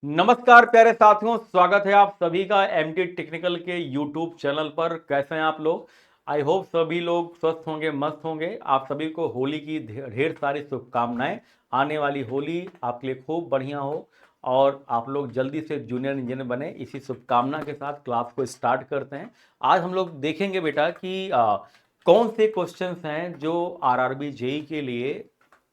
नमस्कार प्यारे साथियों, स्वागत है आप सभी का एमटी टेक्निकल के यूट्यूब चैनल पर। कैसे हैं आप लोग? आई होप सभी लोग स्वस्थ होंगे, मस्त होंगे। आप सभी को होली की ढेर सारी शुभकामनाएं। आने वाली होली आपके लिए खूब बढ़िया हो और आप लोग जल्दी से जूनियर इंजीनियर बने। इसी शुभकामना के साथ क्लास को स्टार्ट करते हैं। आज हम लोग देखेंगे बेटा कि कौन से क्वेश्चंस हैं जो आरआरबी जेई के लिए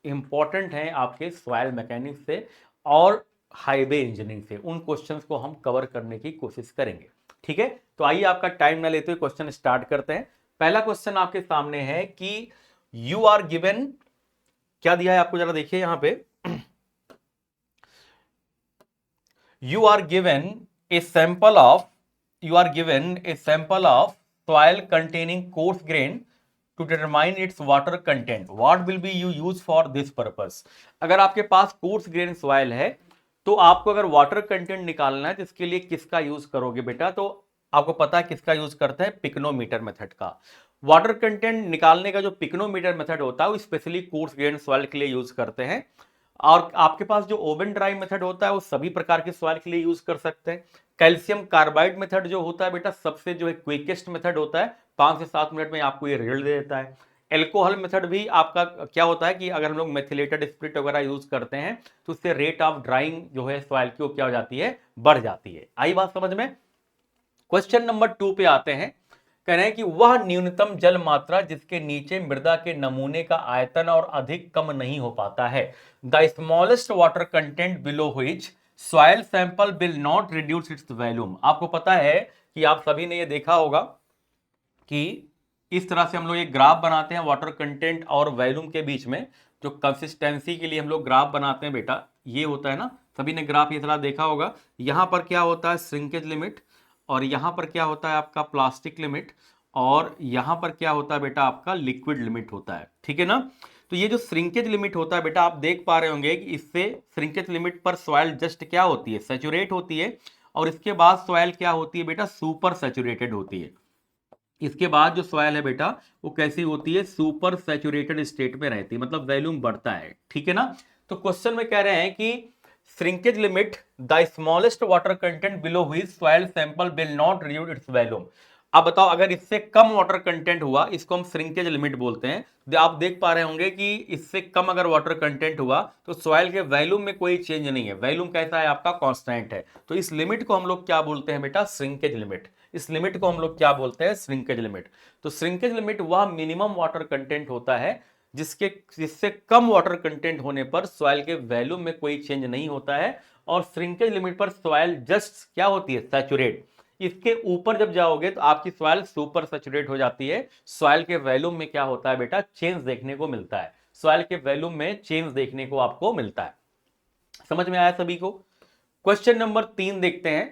इंपॉर्टेंट हैं आपके सॉइल मैकेनिक्स से और हाईवे इंजीनियरिंग से। उन क्वेश्चंस को हम कवर करने की कोशिश करेंगे। ठीक है, तो आइए आपका टाइम ना लेते हुए क्वेश्चन स्टार्ट करते हैं। पहला क्वेश्चन आपके सामने है कि यू आर गिवन, क्या दिया है आपको जरा देखिए यहां पे। You are given a sample of soil containing coarse grain to determine its water content. What will be you use for this purpose? अगर आपके पास कोर्स ग्रेन सॉइल है तो आपको अगर वाटर कंटेंट निकालना है तो इसके लिए किसका यूज करोगे बेटा? तो आपको पता है किसका यूज करते हैं, पिक्नोमीटर मेथड का। वाटर कंटेंट निकालने का जो पिक्नोमीटर मेथड होता है वो स्पेशली कोर्स ग्रेन सॉइल के लिए यूज करते हैं। और आपके पास जो ओवन ड्राई मेथड होता है वो सभी प्रकार के सॉइल के लिए यूज कर सकते हैं। कैल्शियम कार्बाइड मेथड जो होता है बेटा सबसे जो है क्विकेस्ट मेथड होता है, 5 से 7 मिनट में आपको ये रिजल्ट दे देता है। एल्कोहल मेथड भी आपका क्या होता है कि अगर हम लोग मेथिलेटेड स्पिरिट वगैरह यूज करते हैं तो उससे रेट ऑफ ड्राइंग जो है सॉइल की वो क्या हो जाती है, बढ़ जाती है। आई बात समझ में? क्वेश्चन नंबर 2 पे आते हैं। कह रहे हैं कि वह न्यूनतम जल मात्रा जिसके नीचे मृदा के नमूने का आयतन और अधिक कम नहीं हो पाता है। The smallest water content below which soil sample will not reduce its volume. आपको पता है कि आप सभी ने ये देखा होगा कि इस तरह से हम लोग एक ग्राफ बनाते हैं वाटर कंटेंट और वॉल्यूम के बीच में। जो कंसिस्टेंसी के लिए हम लोग ग्राफ बनाते हैं बेटा, ये होता है ना, सभी ने ग्राफ ये तरह देखा होगा। यहां पर क्या होता है, श्रिंकेज लिमिट, और यहां पर क्या होता है आपका प्लास्टिक लिमिट, और यहां पर क्या होता है बेटा आपका लिक्विड लिमिट होता है। ठीक है ना? तो ये जो श्रिंकेज लिमिट होता है बेटा, आप देख पा रहे होंगे कि इससे श्रिंकेज लिमिट पर सॉइल जस्ट क्या होती है, सैचुरेट होती है। और इसके बाद सॉइल क्या होती है बेटा, सुपर सैचुरेटेड होती है। इसके बाद जो सॉइल है बेटा वो कैसी होती है, सुपर सैचुरेटेड स्टेट में रहती है, मतलब वॉल्यूम बढ़ता है। ठीक है ना? तो क्वेश्चन में कह रहे हैं कि shrinkage limit the smallest water content below which soil sample will not reduce its volume. अब बताओ, अगर इससे कम वाटर कंटेंट हुआ, इसको हम श्रिंकेज लिमिट बोलते हैं। आप देख पा रहे होंगे कि इससे कम अगर वाटर कंटेंट हुआ तो सॉइल के वॉल्यूम में कोई चेंज नहीं है, वॉल्यूम कैसा है आपका, कांस्टेंट है। तो इस लिमिट को हम लोग क्या बोलते हैं बेटा, श्रिंकेज लिमिट। इस लिमिट को हम लोग क्या बोलते हैं, श्रिंकेज लिमिट। तो श्रिंकेज लिमिट वह मिनिमम वाटर कंटेंट होता है जिससे कम वाटर कंटेंट होने पर सॉइल के वॉल्यूम में कोई चेंज नहीं होता है, और श्रिंकेज लिमिट पर सॉइल जस्ट क्या होती है, सैचुरेट। इसके ऊपर जब जाओगे तो आपकी सॉइल सुपर सैचुरेट हो जाती है। सॉइल के वॉल्यूम में क्या होता है बेटा, चेंज देखने को मिलता है। सॉइल के वॉल्यूम में चेंज देखने को आपको मिलता है। समझ में आया सभी को? क्वेश्चन नंबर 3 देखते हैं।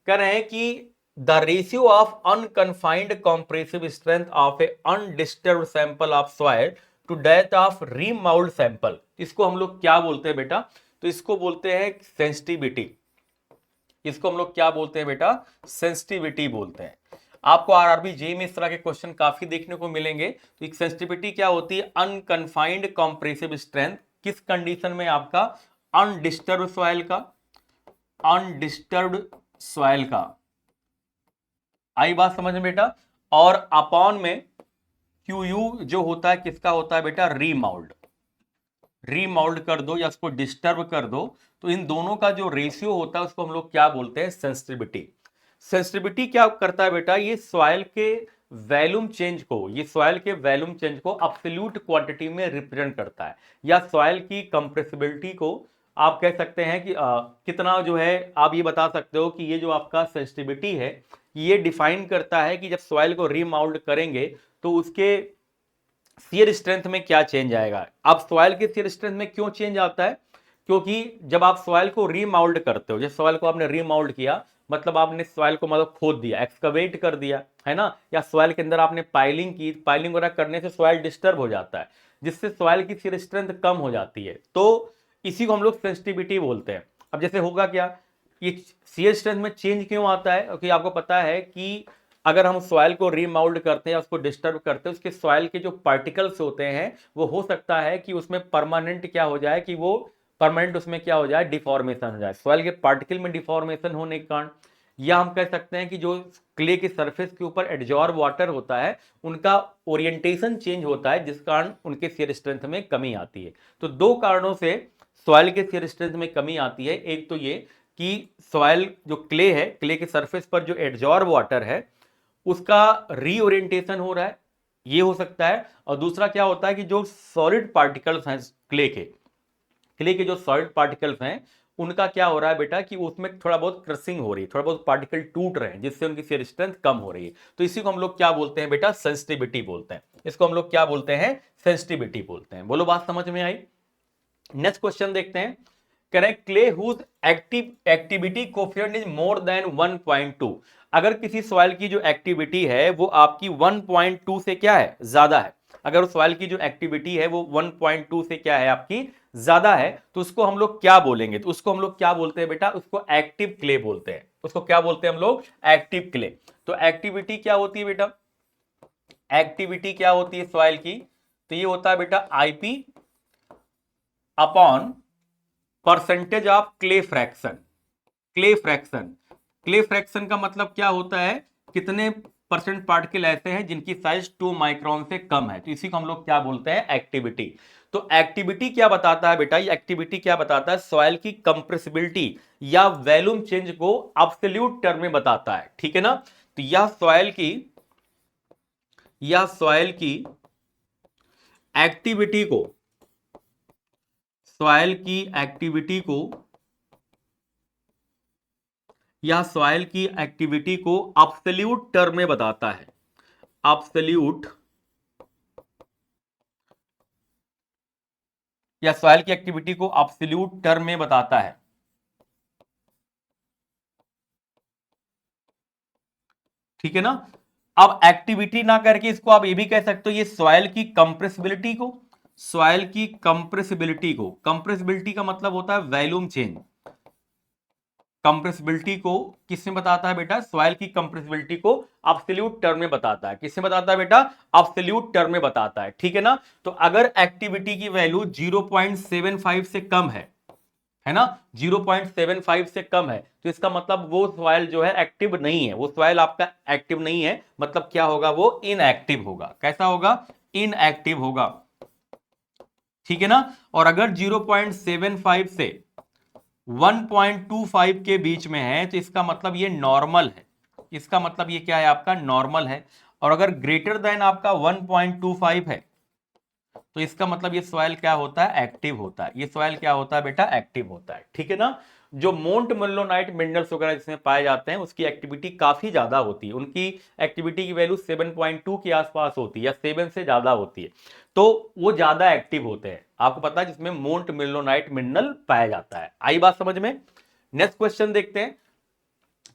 कह रहे हैं कि the ratio of unconfined compressive strength of a undisturb sample of soil to that of remould sample, इसको हम लोग क्या बोलते हैं बेटा? तो इसको बोलते हैं सेंसिटिविटी। इसको हम लोग क्या बोलते हैं बेटा, सेंसिटिविटी बोलते हैं। आपको आरआरबी जेईई में इस तरह के क्वेश्चन काफी देखने को मिलेंगे। तो एक सेंसिटिविटी क्या होती है, अनकन्फाइंड कॉम्प्रेसिव स्ट्रेंथ, किस कंडीशन में आपका, अनडिस्टर्ब सॉइल का, अनडिस्टर्ब्ड सॉइल का। आई बात समझ में बेटा? और अपॉन में क्यू यू जो होता है किसका होता है बेटा, रीमाउल्ड। रीमाउल्ड कर दो या उसको डिस्टर्ब कर दो, तो इन दोनों का जो रेशियो होता है उसको हम लोग क्या बोलते हैं, सेंसिटिविटी। सेंसिटिविटी क्या करता है बेटा, ये सॉइल के वॉल्यूम चेंज को, ये सॉइल के वॉल्यूम चेंज को एब्सोल्यूट क्वांटिटी में रिप्रेजेंट करता है, या सॉइल की कंप्रेसिबिलिटी को आप कह सकते हैं कि कितना जो है, आप ये बता सकते हो कि ये जो आपका सेंसिटिविटी है ये डिफाइन करता है कि जब सॉइल को रीमाउल्ड करेंगे तो उसके शियर स्ट्रेंथ में क्या चेंज आएगा। अब सॉइल के शियर स्ट्रेंथ में क्यों चेंज आता है, क्योंकि जब आप सॉइल को रीमाउल्ड करते हो, जब सॉइल को आपने रीमाउल्ड किया मतलब आपने सॉइल को मतलब खोद दिया, एक्सकवेट कर दिया है ना, या सॉइल के अंदर आपने पाइलिंग की, पाइलिंग वगैरह करने से सॉइल डिस्टर्ब हो जाता है, जिससे सॉइल की शियर स्ट्रेंथ कम हो जाती है। तो इसी को हम लोग सेंसिटिविटी बोलते हैं। अब जैसे होगा क्या, ये शियर स्ट्रेंथ में चेंज क्यों आता है, क्योंकि आपको पता है कि अगर हम सॉइल को रीमाउल्ड करते हैं या उसको डिस्टर्ब करते हैं, उसके सॉइल के जो पार्टिकल्स होते हैं वो हो सकता है कि उसमें परमानेंट क्या हो जाए कि वो परमानेंट उसमें क्या हो जाए, डिफॉर्मेशन हो जाए। सॉइल के पार्टिकल में डिफॉर्मेशन होने के कारण, या हम कह सकते हैं कि जो क्ले के सरफेस के ऊपर एडजॉर्ब वाटर होता है उनका ओरिएंटेशन चेंज होता है, जिस कारण उनके शियर स्ट्रेंथ में कमी आती है। तो दो कारणों से सॉइल के शियर स्ट्रेंथ में कमी आती है। एक तो ये कि सॉइल जो क्ले है, क्ले के सरफेस पर जो एडजॉर्ब वाटर है उसका रीओरिएंटेशन हो रहा है, ये हो सकता है। और दूसरा क्या होता है कि जो सॉलिड पार्टिकल्स हैं क्ले के जो सॉलिड पार्टिकल्स हैं उनका क्या हो रहा है बेटा कि उसमें थोड़ा बहुत क्रसिंग हो रही है, थोड़ा बहुत पार्टिकल टूट रहे हैं, जिससे उनकी शियर स्ट्रेंथ कम हो रही है। तो इसी को हम लोग क्या बोलते हैं बेटा, सेंसिटिविटी बोलते हैं। इसको हम लोग क्या बोलते हैं, सेंसिटिविटी बोलते हैं। बोलो बात समझ में आई। नेक्स्ट क्वेश्चन देखते हैं। Correct, clay whose activity coefficient is more than 1.2। अगर किसी सॉइल की जो एक्टिविटी है वो आपकी 1.2 से क्या है, ज्यादा है, अगर उस सॉइल की जो एक्टिविटी है वो 1.2 से क्या है, आपकी ज्यादा है, तो उसको हम लोग क्या बोलेंगे, तो उसको हम लोग क्या बोलते हैं बेटा, उसको एक्टिव क्ले बोलते हैं। उसको क्या बोलते हैं हम लोग, एक्टिव क्ले। तो एक्टिविटी क्या होती है बेटा, एक्टिविटी क्या होती है सॉइल की, तो ये होता है बेटा IP upon percentage of clay fraction. Clay fraction, clay fraction का मतलब क्या होता है, कितने परसेंट पार्टिकल ऐसे हैं जिनकी साइज 2 माइक्रोन से कम है, तो इसी को हम लोग क्या बोलते हैं, एक्टिविटी। तो एक्टिविटी क्या बताता है बेटा, ये एक्टिविटी क्या बताता है, सॉइल की कंप्रेसिबिलिटी या वॉल्यूम चेंज को एब्सोल्यूट टर्म में बताता है, ठीक है ना। तो यह सॉइल की एक्टिविटी को, सॉइल की एक्टिविटी को या सॉइल की एक्टिविटी को एब्सोल्यूट टर्म में बताता है। एब्सोल्यूट या सॉइल की एक्टिविटी को एब्सोल्यूट टर्म में बताता है, ठीक है ना। अब एक्टिविटी ना करके इसको आप ये भी कह सकते हो, ये सॉइल की कंप्रेसिबिलिटी को, सॉइल की कंप्रेसिबिलिटी को, कंप्रेसिबिलिटी का मतलब होता है वॉल्यूम चेंज। कंप्रेसिबिलिटी को किसमें बताता है बेटा, सॉइल की कंप्रेसिबिलिटी को एब्सोल्यूट टर्म में बताता है। किसमें बताता है बेटा, एब्सोल्यूट टर्म में बताता है, ठीक है ना। तो अगर एक्टिविटी की वैल्यू 0.75 से कम है ना, 0.75 से कम है, तो इसका मतलब वो सॉइल जो है एक्टिव नहीं है, वो सॉइल आपका एक्टिव नहीं है, मतलब क्या होगा, वो इनएक्टिव होगा। कैसा होगा, इनएक्टिव होगा, ठीक है ना। और अगर 0.75 से 1.25 के बीच में है तो इसका मतलब ये नॉर्मल है, इसका मतलब ये क्या है, आपका नॉर्मल है। और अगर ग्रेटर देन आपका 1.25 है तो इसका मतलब ये सॉइल क्या होता है, एक्टिव होता है। ये सॉइल क्या होता है बेटा, एक्टिव होता है, ठीक है ना। जो मोंट मोलिनोनाइट मिनरल्स वगैरह जिसमें पाए जाते हैं उसकी एक्टिविटी काफी ज्यादा होती है, उनकी एक्टिविटी की वैल्यू 7.2 के आसपास होती है या 7 से ज्यादा होती है, तो वो ज्यादा एक्टिव होते हैं, आपको पता है, जिसमें मोंट मोलिनोनाइट मिनरल पाया जाता है। आई बात समझ में। नेक्स्ट क्वेश्चन देखते हैं।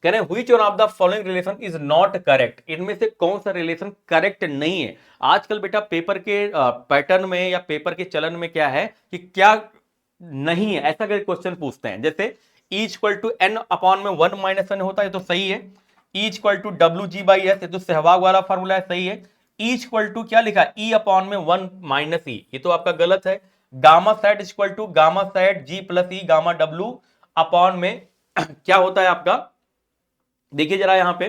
कह रहे हैं which one of the following relation is not correct, इनमें से कौन सा रिलेशन करेक्ट नहीं है। आजकल बेटा पेपर के पैटर्न में या पेपर के चलन में क्या है कि क्या नहीं है, ऐसा करके क्वेश्चन पूछते हैं। जैसे E equal to n upon में 1 माइनस एन होता है तो सही है, E equal to W G by S, ये तो सहवाग वाला फॉर्मूला है, सही है। E इक्वल टू क्या लिखा, E अपॉन में 1 माइनस ई, ये तो आपका गलत है। Gamma sat equal to gamma sat G plus e gamma W upon में क्या होता है आपका, देखिए जरा यहां पे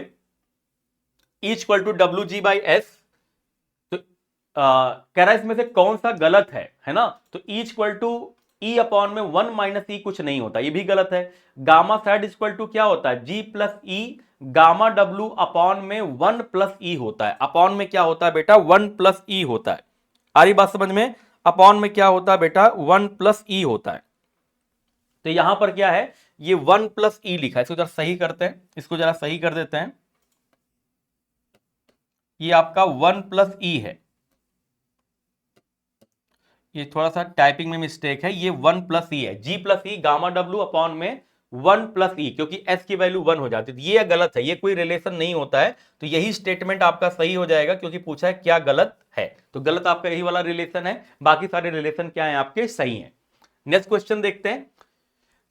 E equal to W G by S, तो कह रहा है इसमें से कौन सा गलत है ना। तो E equal to e upon में 1 माइनस ई कुछ नहीं होता, ये भी गलत है। गामा साइड इक्वल टू क्या होता है, G plus e gamma W upon में 1 प्लस ई होता है। अपॉन में क्या होता है बेटा, 1 प्लस ई होता है। आ रही बात समझ में, अपॉन में क्या होता है बेटा, 1 प्लस ई होता है। तो यहां पर क्या है, ये 1 प्लस ई लिखा है, इसको जरा सही करते हैं, इसको जरा सही कर देते हैं। ये आपका 1 प्लस ई है, ये थोड़ा सा टाइपिंग में मिस्टेक है, ये 1 प्लस ई है, G plus e gamma W upon में 1 प्लस ई, क्योंकि एस की वैल्यू 1 हो जाती है, ये गलत है, ये कोई रिलेशन नहीं होता है। तो यही स्टेटमेंट आपका सही हो जाएगा, क्योंकि पूछा है क्या गलत है, तो गलत आपका यही वाला रिलेशन है, बाकी सारे रिलेशन क्या है आपके, सही है। नेक्स्ट क्वेश्चन देखते हैं।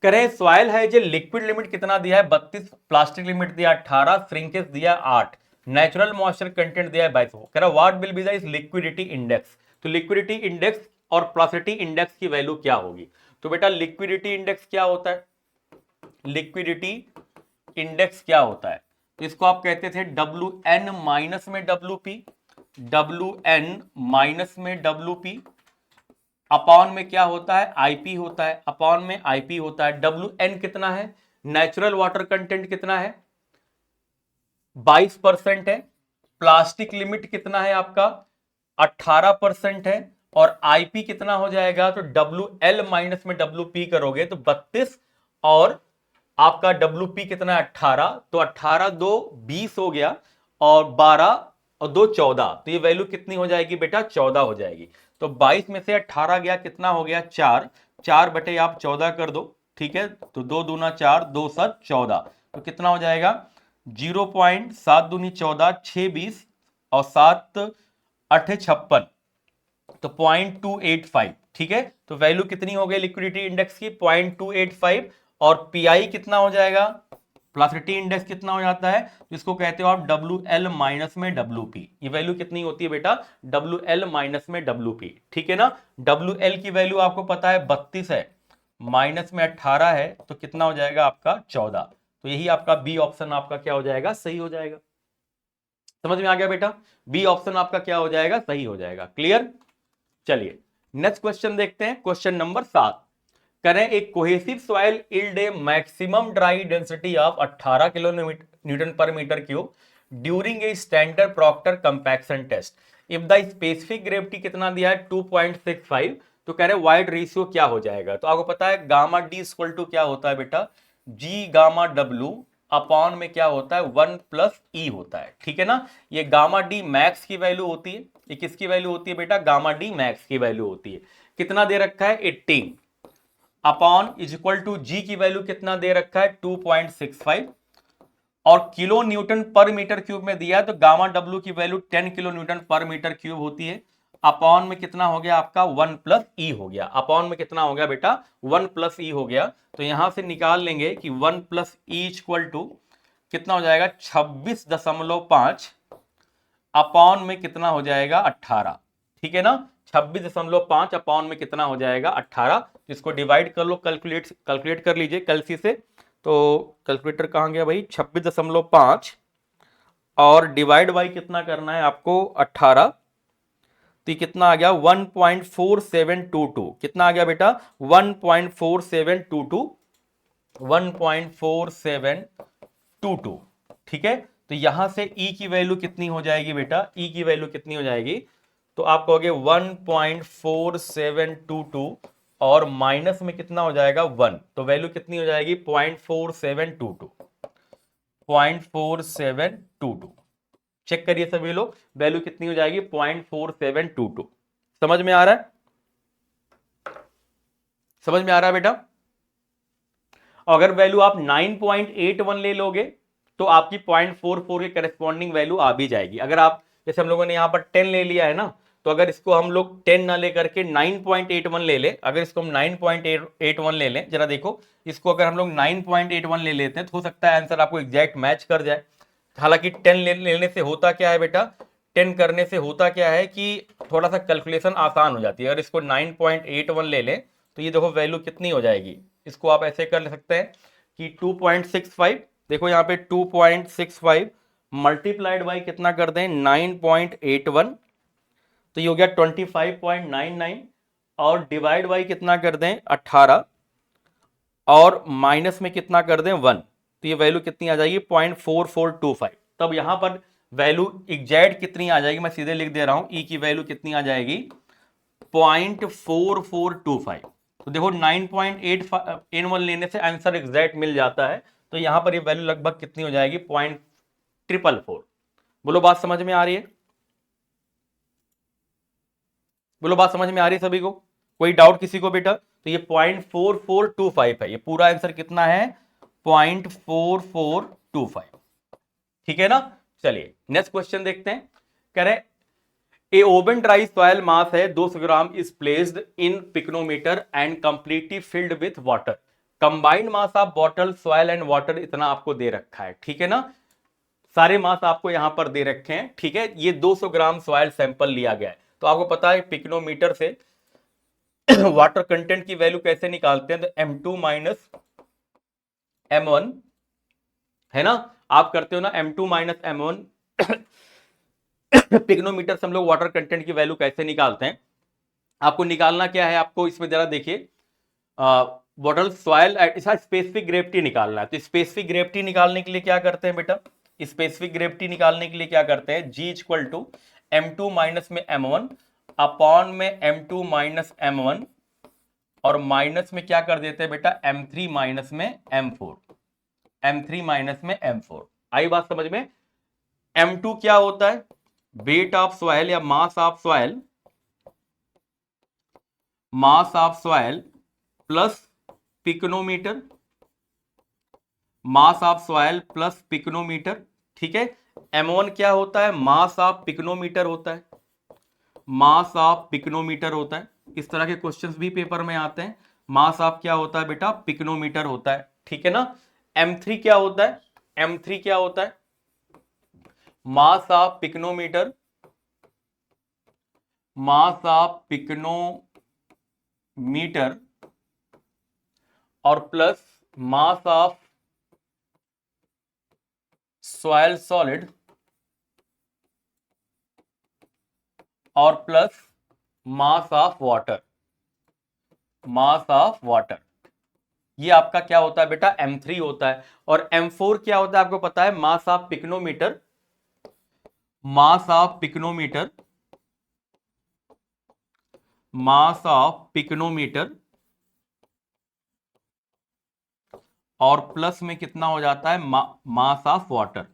करें सॉइल है जो लिक्विड लिमिट कितना दिया है, 32, प्लास्टिक लिमिट दिया 18, श्रिंकेज दिया 8, नेचुरल मॉइस्चर कंटेंट दिया है 22। कह रहा what will be the liquidity index, तो लिक्विडिटी इंडेक्स और प्लास्टिटी इंडेक्स की वैल्यू क्या होगी। तो बेटा लिक्विडिटी इंडेक्स क्या होता है, लिक्विडिटी इंडेक्स क्या होता है, तो इसको आप कहते थे WN माइनस में WP, WN माइनस में WP अपॉन में क्या होता है, IP होता है, अपॉन में IP होता है। WN कितना है, नेचुरल वाटर कंटेंट कितना है, 22% है। प्लास्टिक लिमिट कितना है आपका, 18% है। और IP कितना हो जाएगा, तो WL माइनस में WP करोगे तो 32, और आपका WP कितना है 18, तो 18 2 20 हो गया, और 12 और 2 14, तो ये वैल्यू कितनी हो जाएगी बेटा, 14 हो जाएगी। तो 22 में से 18 गया, कितना हो गया 4, 4 बटे आप 14 कर दो, ठीक है, तो 2 दूना 4, 2 7 14, तो कितना हो जाएगा 0.7 दूनी 14, 6 20 और 7 8 56, तो 0.285, ठीक है। तो वैल्यू कितनी हो गई लिक्विडिटी इंडेक्स की, 0.285, और पीआई कितना हो जाएगा, प्लासिडिटी इंडेक्स कितना हो जाता है, इसको कहते हो आप WL माइनस में WP। ये वैल्यू कितनी होती है बेटा, WL माइनस में WP, ठीक है ना। WL की वैल्यू आपको पता है 32 है, माइनस में 18 है, तो कितना हो जाएगा आपका 14। तो यही आपका बी ऑप्शन आपका क्या हो जाएगा, सही हो जाएगा। समझ में आ गया बेटा, बी ऑप्शन आपका क्या हो जाएगा, सही हो जाएगा। क्लियर। चलिए नेक्स्ट क्वेश्चन देखते हैं, क्वेश्चन नंबर 7। करें एक cohesive soil yield a maximum dry density of 18 kilo newton per metre cube during a standard Proctor compaction test if the specific gravity कितना दिया है 2.65, तो कह रहे वाइड रेशियो क्या हो जाएगा। तो आपको पता है गामा डी इक्वल टू क्या होता है बेटा, जी गामा डब्ल्यू अपॉन में क्या होता है 1 प्लस ई होता है, ठीक है ना। ये गामा डी मैक्स की वैल्यू होती है, ये किसकी वैल्यू होती है बेटा, गामा डी मैक्स की वैल्यू होती है। कितना दे रखा है 18 अपॉन इज इक्वल टू जी की वैल्यू कितना दे रखा है 2.65, और kilo newton per metre cube में दिया है, तो गामा डब्ल्यू की value 10 kilo newton per metre cube होती है। अपॉन में कितना हो गया आपका 1 प्लस ई हो गया, अपॉन में कितना हो गया बेटा 1 प्लस ई हो गया। तो यहां से निकाल लेंगे कि 1 प्लस ई इक्वल टू कितना हो जाएगा 26.5, अपॉन में कितना हो जाएगा 18, ठीक है ना। 26.5 अपॉन में कितना हो जाएगा 18, इसको डिवाइड कर लो, कैलकुलेट कर लीजिए कैलसी से। तो कैलकुलेटर कहां गया भाई, 26.5 और डिवाइड बाई कितना करना है आपको 18, तो ये कितना आ गया 1.4722, कितना आ गया बेटा 1.4722, 1.4722, ठीक है। तो यहां से E की वैल्यू कितनी हो जाएगी बेटा, E की वैल्यू कितनी हो जाएगी, तो आप कहोगे 1.4722 और माइनस में कितना हो जाएगा 1, तो वैल्यू कितनी हो जाएगी 0.4722, 0.4722। चेक करिए सभी लोग, वैल्यू कितनी हो जाएगी 0.4722। समझ में आ रहा है, समझ में आ रहा है बेटा। अगर वैल्यू आप 9.81 ले लोगे तो आपकी 0.44 के करेस्पॉन्डिंग वैल्यू आ भी जाएगी। अगर आप जैसे हम लोगों ने यहां पर 10 ले लिया है ना, तो अगर इसको हम लोग 10 ना लेकर के 9.81 ले ले, अगर इसको हम 9.81 ले लें, जरा देखो इसको अगर हम लोग 9.81 ले लेते हैं तो हो सकता है आंसर आपको एग्जैक्ट मैच कर जाए। हालांकि 10 लेने से होता क्या है बेटा, 10 करने से होता क्या है कि थोड़ा सा कैलकुलेशन आसान हो जाती है। अगर इसको 9.81 ले लें तो ये देखो वैल्यू कितनी हो जाएगी, इसको आप ऐसे कर सकते हैं कि 2.65, देखो यहाँ पे 2.65 मल्टीप्लाइड बाई कितना कर दें 9.81, तो ये हो गया 25.99, और डिवाइड बाई कितना कर दें 18, और माइनस में कितना कर दें 1, तो ये वैल्यू कितनी आ जाएगी 0.4425। तब यहां पर वैल्यू एग्जैक्ट कितनी आ जाएगी, मैं सीधे लिख दे रहा हूं, ई की वैल्यू कितनी आ जाएगी 0.4425। तो देखो 9.81 लेने से आंसर एग्जैक्ट मिल जाता है, तो यहां पर ये वैल्यू लगभग कितनी हो जाएगी 0.444। बोलो बात समझ में आ रही है, बोलो बात समझ में आ रही है सभी को, कोई डाउट किसी को बेटा। तो ये 0.4425 है, ये पूरा आंसर कितना है 0.4425, ठीक है ना। चलिए नेक्स्ट क्वेश्चन देखते हैं। कह रहे ए ओवन ड्राई सॉयल मास है 200 gram is placed in pycnometer and completely filled with water, combined mass of bottle soil and water इतना आपको दे रखा है, ठीक है ना। सारे मास आपको यहां पर दे रखे हैं, ठीक है। ये 200 ग्राम सॉयल सैंपल लिया गया है, तो आपको पता है पिक्नोमीटर से वाटर कंटेंट की वैल्यू कैसे निकालते हैं, तो M2 माइनस M1 है ना, आप करते हो ना M2 माइनस M1 पिग्नोमीटर से हम लोग वाटर कंटेंट की वैल्यू कैसे निकालते हैं। आपको निकालना क्या है, आपको इसमें जरा देखिए, बॉटल सॉइल इसका स्पेसिफिक ग्रेविटी निकालना है। तो स्पेसिफिक ग्रेविटी निकालने के लिए क्या करते हैं बेटा, स्पेसिफिक ग्रेविटी निकालने के लिए क्या करते हैं, G equal to M2 minus में M1 अपॉन में M2 माइनस M1 और माइनस में क्या कर देते हैं बेटा M3 माइनस में M4, M3 माइनस में M4। आई बात समझ में। M2 क्या होता है, वेट ऑफ सॉइल या mass of soil, mass of soil plus pycnometer, mass of soil plus pycnometer, ठीक है। M1 क्या होता है, मास ऑफ पिकनोमीटर होता है, मास ऑफ पिकनोमीटर होता है। इस तरह के क्वेश्चंस भी पेपर में आते हैं। मास ऑफ क्या होता है बेटा, पिकनोमीटर होता है, ठीक है ना। M3 क्या होता है, M3 क्या होता है, mass of pycnometer, mass of pycnometer और plus mass of soil solid और plus mass of water, mass of water. ये आपका क्या होता है बेटा, M3 होता है। और M4 क्या होता है आपको पता है, mass of pycnometer, mass of pycnometer, mass of pycnometer और प्लस में कितना हो जाता है, mass of water,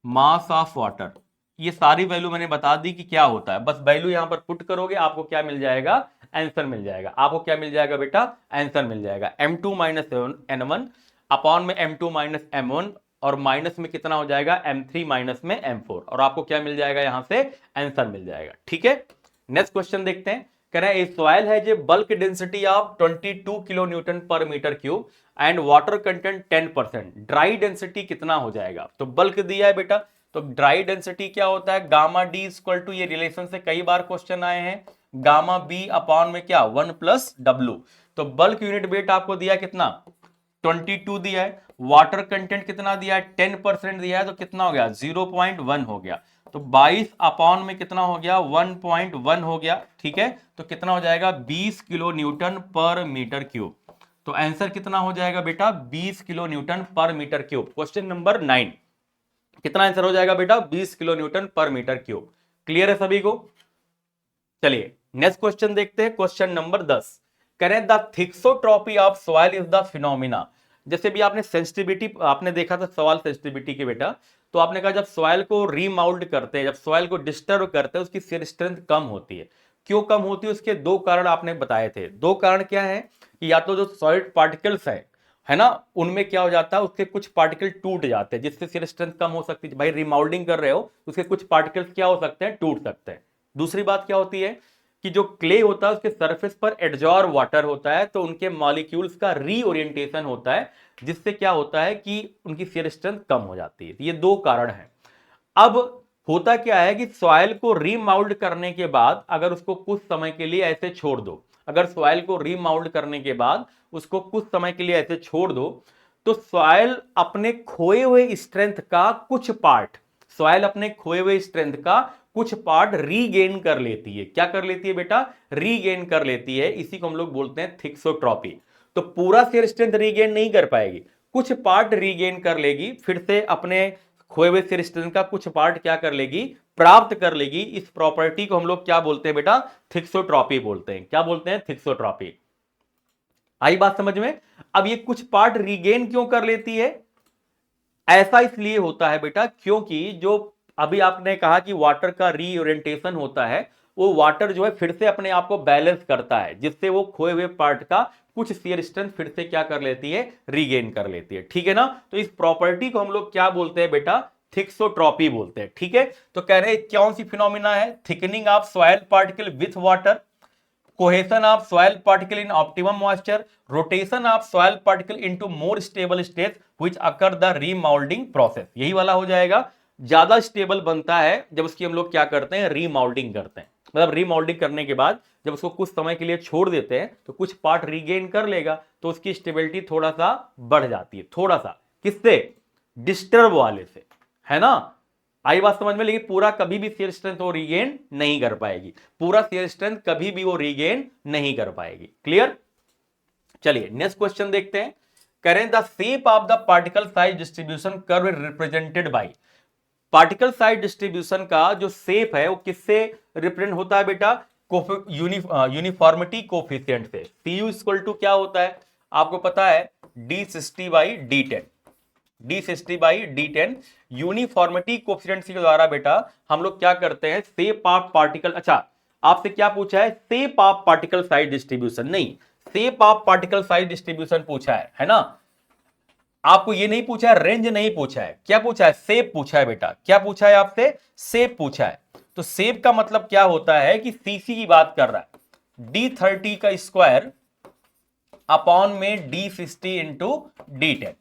mass of water. ये सारी वैल्यू मैंने बता दी कि क्या होता है, बस वैल्यू यहां पर पुट करोगे आपको क्या मिल जाएगा, आंसर मिल जाएगा। आपको क्या मिल जाएगा बेटा, आंसर मिल जाएगा। M2 माइनस N1 अपॉन में M2 माइनस M1 और माइनस में कितना हो जाएगा, M3 माइनस में M4 और आपको क्या मिल जाएगा, यहां से आंसर मिल जाएगा, ठीक है। नेक्स्ट क्वेश्चन देखते हैं। कह रहा है सॉइल है J bulk density of 22 kilo newton per metre cube and water content 10%, dry density कितना हो जाएगा। तो बल्क दिया है बेटा, तो ड्राई डेंसिटी क्या होता है, गामा डी इक्वल टू, ये रिलेशन से कई बार क्वेश्चन आए हैं, गामा बी अपॉन में क्या 1 प्लस डब्ल्यू। तो बल्क यूनिट वेट आपको दिया कितना, 22 दिया है, वाटर कंटेंट कितना दिया है 10% दिया है, तो कितना हो गया 0.1 हो गया। तो 22 अपॉन में कितना हो गया 1.1 हो गया, ठीक है। तो कितना हो जाएगा 20 kilo newton per metre cube. तो आंसर कितना हो जाएगा बेटा 20 kilo newton per metre cube. Question number 9 कितना आंसर हो जाएगा बेटा 20 kilo newton per metre cube. Clear है सभी को। चलिए नेक्स्ट क्वेश्चन देखते हैं, क्वेश्चन नंबर 10। करें the thixotropy of soil is the phenomena. जैसे भी आपने सेंसिटिविटी आपने देखा था सवाल सेंसिटिविटी के बेटा, तो आपने कहा जब सॉइल को रीमाउल्ड करते हैं, जब सॉइल को डिस्टर्ब करते हैं, उसकी शियर स्ट्रेंथ कम होती है। क्यों कम होती है, उसके दो कारण आपने बताए थे। दो कारण क्या है कि या तो जो सॉलिड पार्टिकल्स है ना, उनमें क्या हो जाता है, उसके कुछ पार्टिकल टूट जाते हैं जिससे शियर स्ट्रेंथ कम हो सकती है। भाई रिमाउल्डिंग कर रहे हो, उसके कुछ पार्टिकल्स क्या हो सकते हैं, टूट सकते हैं। दूसरी बात क्या होती है कि जो क्ले होता है उसके सरफेस पर एडजॉर्ब वाटर होता है, तो उनके मॉलिक्यूल्स का रीओरिएंटेशन होता है, जिससे क्या होता है कि उनकी शियर स्ट्रेंथ कम हो जाती है। ये दो कारण हैं। अब होता क्या है कि सॉइल को रीमाउल्ड करने के बाद अगर उसको कुछ समय के लिए ऐसे छोड़ दो, अगर सॉइल को रीमाउल्ड करने के बाद उसको कुछ समय के लिए ऐसे छोड़ दो, तो सॉइल अपने खोए हुए स्ट्रेंथ का कुछ पार्ट, सॉइल अपने खोए हुए स्ट्रेंथ का कुछ पार्ट रीगेन कर लेती है। क्या कर लेती है बेटा, रीगेन कर लेती है। इसी को हम लोग बोलते हैं थिक्सोट्रॉपी। तो पूरा शियर स्ट्रेंथ रीगेन नहीं कर पाएगी, कुछ पार्ट रीगेन कर लेगी, फिर से अपने खोए हुए शियर स्ट्रेंथ का कुछ पार्ट क्या कर लेगी, प्राप्त कर लेगी। इस प्रॉपर्टी को हम लोग क्या बोलते हैं बेटा, थिक्सोट्रॉपी बोलते हैं। क्या बोलते हैं, थिक्सोट्रॉपी। आई बात समझ में। अब ये कुछ पार्ट रीगेन क्यों कर लेती है, ऐसा इसलिए होता है बेटा क्योंकि जो अभी आपने कहा कि वाटर का रीओरिएंटेशन होता है, वो वाटर जो है फिर से अपने आप को बैलेंस करता है, जिससे वो खोए हुए पार्ट का कुछ शियर स्ट्रेंथ फिर से क्या कर लेती है, रीगेन कर लेती है, ठीक है ना। तो इस प्रॉपर्टी को हम लोग क्या बोलते हैं बेटा, थिक्सोट्रॉपी बोलते हैं, ठीक है। तो कह रहे हैं कौन सी फिनोमिना है, thickening of soil particle with water, cohesion of soil particle in optimum moisture, rotation of soil particle into more stable states which occur the remolding process। यही वाला हो जाएगा। ज्यादा स्टेबल बनता है जब उसकी हम लोग क्या करते हैं, रीमाउल्डिंग करते हैं। मतलब रीमाउल्डिंग करने के बाद जब उसको कुछ समय के लिए छोड़ देते हैं तो कुछ पार्ट रीगेन कर लेगा, तो उसकी स्टेबिलिटी थोड़ा सा बढ़ जाती है, थोड़ा सा। किससे? डिस्टर्ब वाले से, है ना? आई बात समझ में? लेकिन पूरा कभी भी शेयर स्ट्रेंथ वो रीगेन नहीं कर पाएगी, पूरा शेयर स्ट्रेंथ कभी भी वो रीगेन नहीं कर पाएगी। क्लियर? चलिए नेक्स्ट क्वेश्चन देखते हैं। करें the shape of the particle size distribution curve represented by. Particle size distribution का जो शेप है वो किससे रिप्रेजेंट होता है बेटा? यूनिफॉर्मिटी कोफिशिएंट से। CU इक्वल टू क्या होता है आपको पता है? D60/D10, D60/D10 यूनिफॉर्मिटी कोफिशिएंट के द्वारा बेटा हम लोग क्या करते हैं? शेप ऑफ पार्टिकल, अच्छा आपसे क्या पूछा है? Shape of particle size distribution, नहीं shape of particle size distribution पूछा है ना? आपको ये नहीं पूछा है, रेंज नहीं पूछा है, क्या पूछा है? शेप पूछा है बेटा। क्या पूछा है आपसे? शेप पूछा है। तो शेप का मतलब क्या होता है कि सीसी की बात कर रहा है, D30 का स्क्वायर अपॉन में D60 इंटू D10,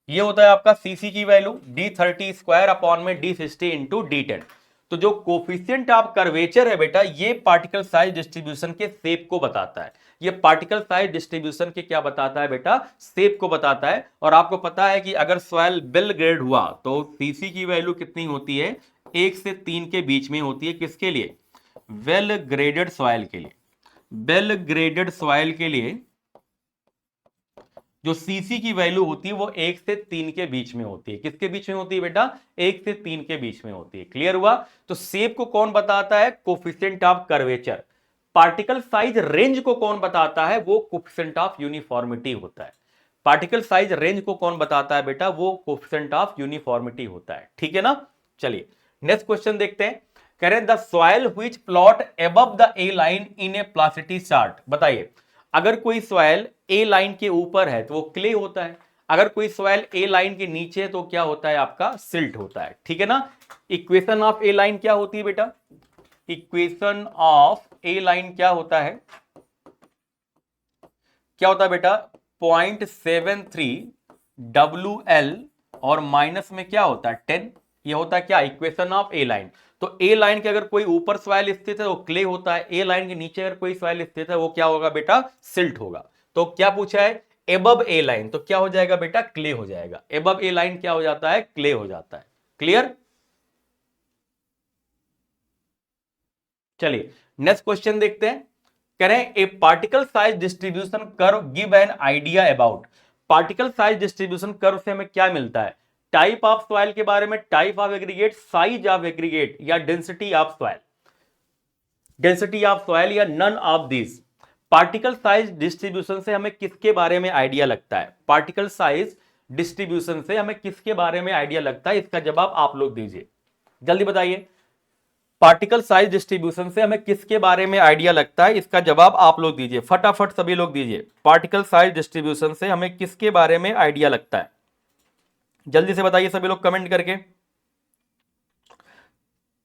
ये होता है आपका सीसी की वैल्यू, D30 स्क्वायर अपॉन में D60 इंटू D10। तो जो कोफिशिएंट ऑफ कर्वेचर है बेटा, ये पार्टिकल साइज डिस्ट्रीब्यूशन के शेप को बताता है। ये पार्टिकल साइज डिस्ट्रीब्यूशन के क्या बताता है बेटा? शेप को बताता है। और आपको पता है कि अगर सॉइल वेल ग्रेड हुआ तो सीसी की वैल्यू कितनी होती है? 1 से 3 के बीच में होती है। किसके लिए? वेल ग्रेडेड सॉइल के लिए। वेल ग्रेडेड सॉइल के लिए जो सीसी की वैल्यू होती है वो 1 से 3 के बीच में होती है। किसके बीच में होती है बेटा? 1 से 3 के बीच में होती है। क्लियर हुआ? तो शेप को कौन बताता है? Coefficient of curvature. Particle size range को कौन बताता है? वो कोफिशिएंट ऑफ यूनिफॉर्मिटी होता है। पार्टिकल साइज रेंज को कौन बताता है बेटा? वो कोफिशिएंट ऑफ यूनिफॉर्मिटी होता है। ठीक है ना? चलिए नेक्स्ट क्वेश्चन देखते हैं। करें the soil which plot above the A line in a plasticity chart. बताइए, अगर कोई सॉइल ए लाइन के ऊपर है तो वो क्ले होता है, अगर कोई सॉइल ए लाइन के नीचे है तो क्या होता है? आपका सिल्ट होता है। ठीक है ना? इक्वेशन ऑफ ए लाइन क्या होती है बेटा? इक्वेशन ऑफ ए लाइन क्या होता है? क्या होता है बेटा? 0.73 WL और माइनस में क्या होता है? 10। ये होता है क्या? Equation of A line. तो ए लाइन के अगर कोई ऊपर सॉइल स्थित है वो क्ले होता है, ए लाइन के नीचे अगर कोई सॉइल स्थित है वो क्या होगा बेटा? सिल्ट होगा। तो क्या पूछा है? एबव ए लाइन, तो क्या हो जाएगा बेटा? क्ले हो जाएगा। एबव ए लाइन क्या हो जाता है? क्ले हो जाता है। क्लियर? चलिए नेक्स्ट क्वेश्चन देखते हैं। कह रहे हैं ए particle size distribution curve give an idea about. Particle size distribution curve से हमें क्या मिलता है? टाइप ऑफ सॉइल के बारे में, type of aggregate, size of aggregate, या density of soil. Density of soil या none of this. Particle size distribution से हमें किसके बारे में आइडिया लगता है? पार्टिकल साइज डिस्ट्रीब्यूशन से हमें किसके बारे में आइडिया लगता है? इसका जवाब आप लोग दीजिए, जल्दी बताइए। पार्टिकल साइज डिस्ट्रीब्यूशन से हमें किसके बारे में आइडिया लगता है? इसका जवाब आप लोग दीजिए, फटाफट सभी लोग दीजिए। पार्टिकल साइज डिस्ट्रीब्यूशन से हमें किसके बारे में आइडिया लगता है? जल्दी से बताइए सभी लोग कमेंट करके।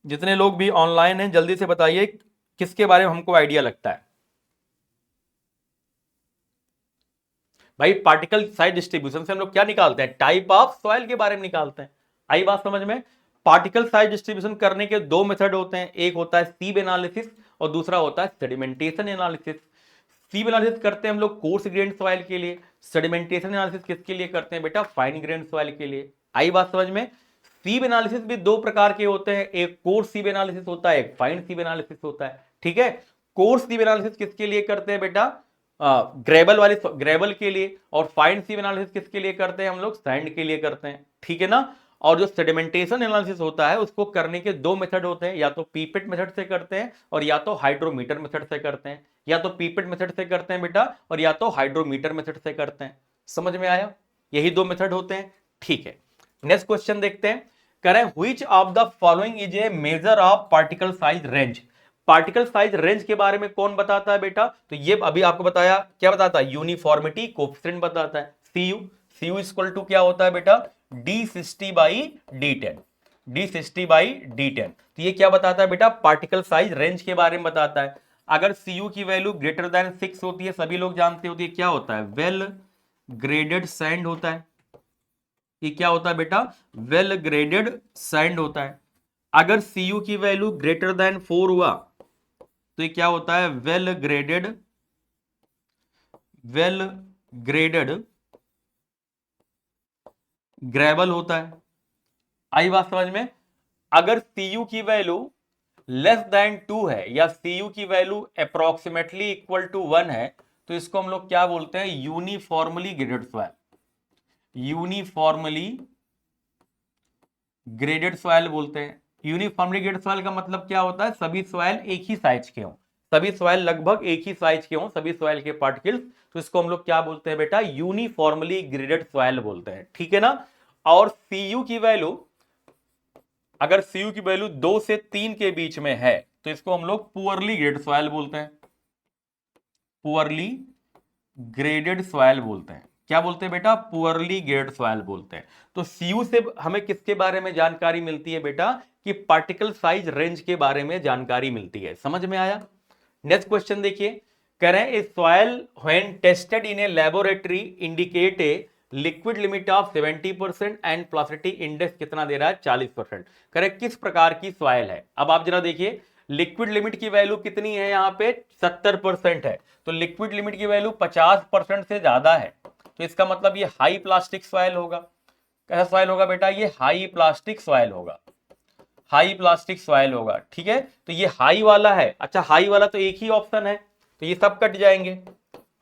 जितने लोग भी ऑनलाइन हैं जल्दी से बताइए किसके बारे में हमको आइडिया लगता है। भाई पार्टिकल साइज डिस्ट्रीब्यूशन से हम लोग क्या निकालते हैं? टाइप ऑफ सॉइल के बारे में निकालते हैं। आई बात समझ में? पार्टिकल साइज डिस्ट्रीब्यूशन करने के दो मेथड होते हैं, एक होता है सीब एनालिसिस और दूसरा होता है सेडिमेंटेशन एनालिसिस। सीब एनालिसिस करते हैं हम लोग कोर्स ग्रेन सॉइल के लिए, सेडिमेंटेशन एनालिसिस किसके लिए करते हैं बेटा? फाइन ग्रेन सॉइल के लिए। आई बात समझ में? सीब एनालिसिस भी दो प्रकार के होते हैं, एक कोर्स सीब एनालिसिस होता है, एक फाइन सीब एनालिसिस होता है। ठीक है? कोर्स सीब एनालिसिस किसके लिए करते हैं बेटा? ग्रेवल के लिए। और फाइन सीब एनालिसिस किसके लिए करते हैं हम लोग? सैंड के लिए करते हैं। ठीक है ना? और जो सेडिमेंटेशन एनालिसिस होता है उसको करने के दो मेथड होते हैं, या तो पीपेट मेथड से करते हैं और या तो हाइड्रोमीटर मेथड से करते हैं। या तो पीपेट मेथड से करते हैं बेटा और या तो हाइड्रोमीटर मेथड से करते हैं। समझ में आया? यही दो मेथड होते हैं। ठीक है, नेक्स्ट क्वेश्चन देखते हैं। करें which of the following is a measure of particle size range. Particle size range के बारे में कौन बताता है बेटा? तो ये अभी आपको बताया, क्या बताता है? यूनिफॉर्मिटी कोएफिशिएंट बताता है, CU। CU इक्वल टू क्या होता है बेटा? D60/D10, D60/D10। तो ये क्या बताता है बेटा? पार्टिकल साइज रेंज के बारे में बताता है। अगर CU की वैल्यू ग्रेटर देन 6 होती है, सभी लोग जानते होती है, क्या होता है? वेल ग्रेडेड सैंड होता है। ये क्या होता है बेटा? वेल ग्रेडेड सैंड होता है। अगर CU की वैल्यू ग्रेटर देन 4 हुआ तो ये क्या होता है, वेल ग्रेडेड ग्रेवल होता है। आई बात समझ में? अगर Cu की वैल्यू लेस देन 2 है या Cu की वैल्यू अप्रोक्सीमेटली इक्वल टू 1 है, तो इसको हम लोग क्या बोलते हैं, uniformly graded soil. Uniformly graded soil बोलते हैं। यूनिफॉर्मली ग्रेडेड सॉइल का मतलब क्या होता है, सभी सॉइल एक ही साइज के हों, सभी सॉइल लगभग एक ही साइज के हों, सभी सॉइल के पार्टिकल्स, तो इसको हम लोग क्या बोलते हैं बेटा, यूनिफॉर्मली ग्रेडेड सॉइल बोलते हैं, ठीक है ना। और Cu की वैल्यू, अगर Cu की वैल्यू 2 से 3 के बीच में है तो इसको हम लोग पुअरली ग्रेडेड सॉइल बोलते हैं। पुअरली ग्रेडेड सॉइल बोलते हैं। क्या बोलते हैं बेटा, पुअरली ग्रेडेड सॉइल बोलते हैं। तो Cu से हमें किसके बारे में जानकारी मिलती है बेटा, कि पार्टिकल साइज रेंज के बारे में जानकारी मिलती है। समझ में आया? नेक्स्ट क्वेश्चन देखिए, कह रहे हैं a soil when tested in a laboratory indicate a liquid limit of 70% and plasticity index कितना दे रहा है, 40%। कह रहे किस प्रकार की सॉइल है। अब आप जरा देखिए, लिक्विड लिमिट की वैल्यू कितनी है, यहां पे 70% है, तो लिक्विड लिमिट की वैल्यू 50% से ज्यादा है, तो इसका मतलब ये हाई प्लास्टिक सॉइल होगा। कैसा सॉइल होगा बेटा, ये हाई प्लास्टिक सॉइल होगा, हाई प्लास्टिक सॉइल होगा, ठीक है। तो ये हाई वाला है, अच्छा हाई वाला तो एक ही ऑप्शन है, तो ये सब कट जाएंगे,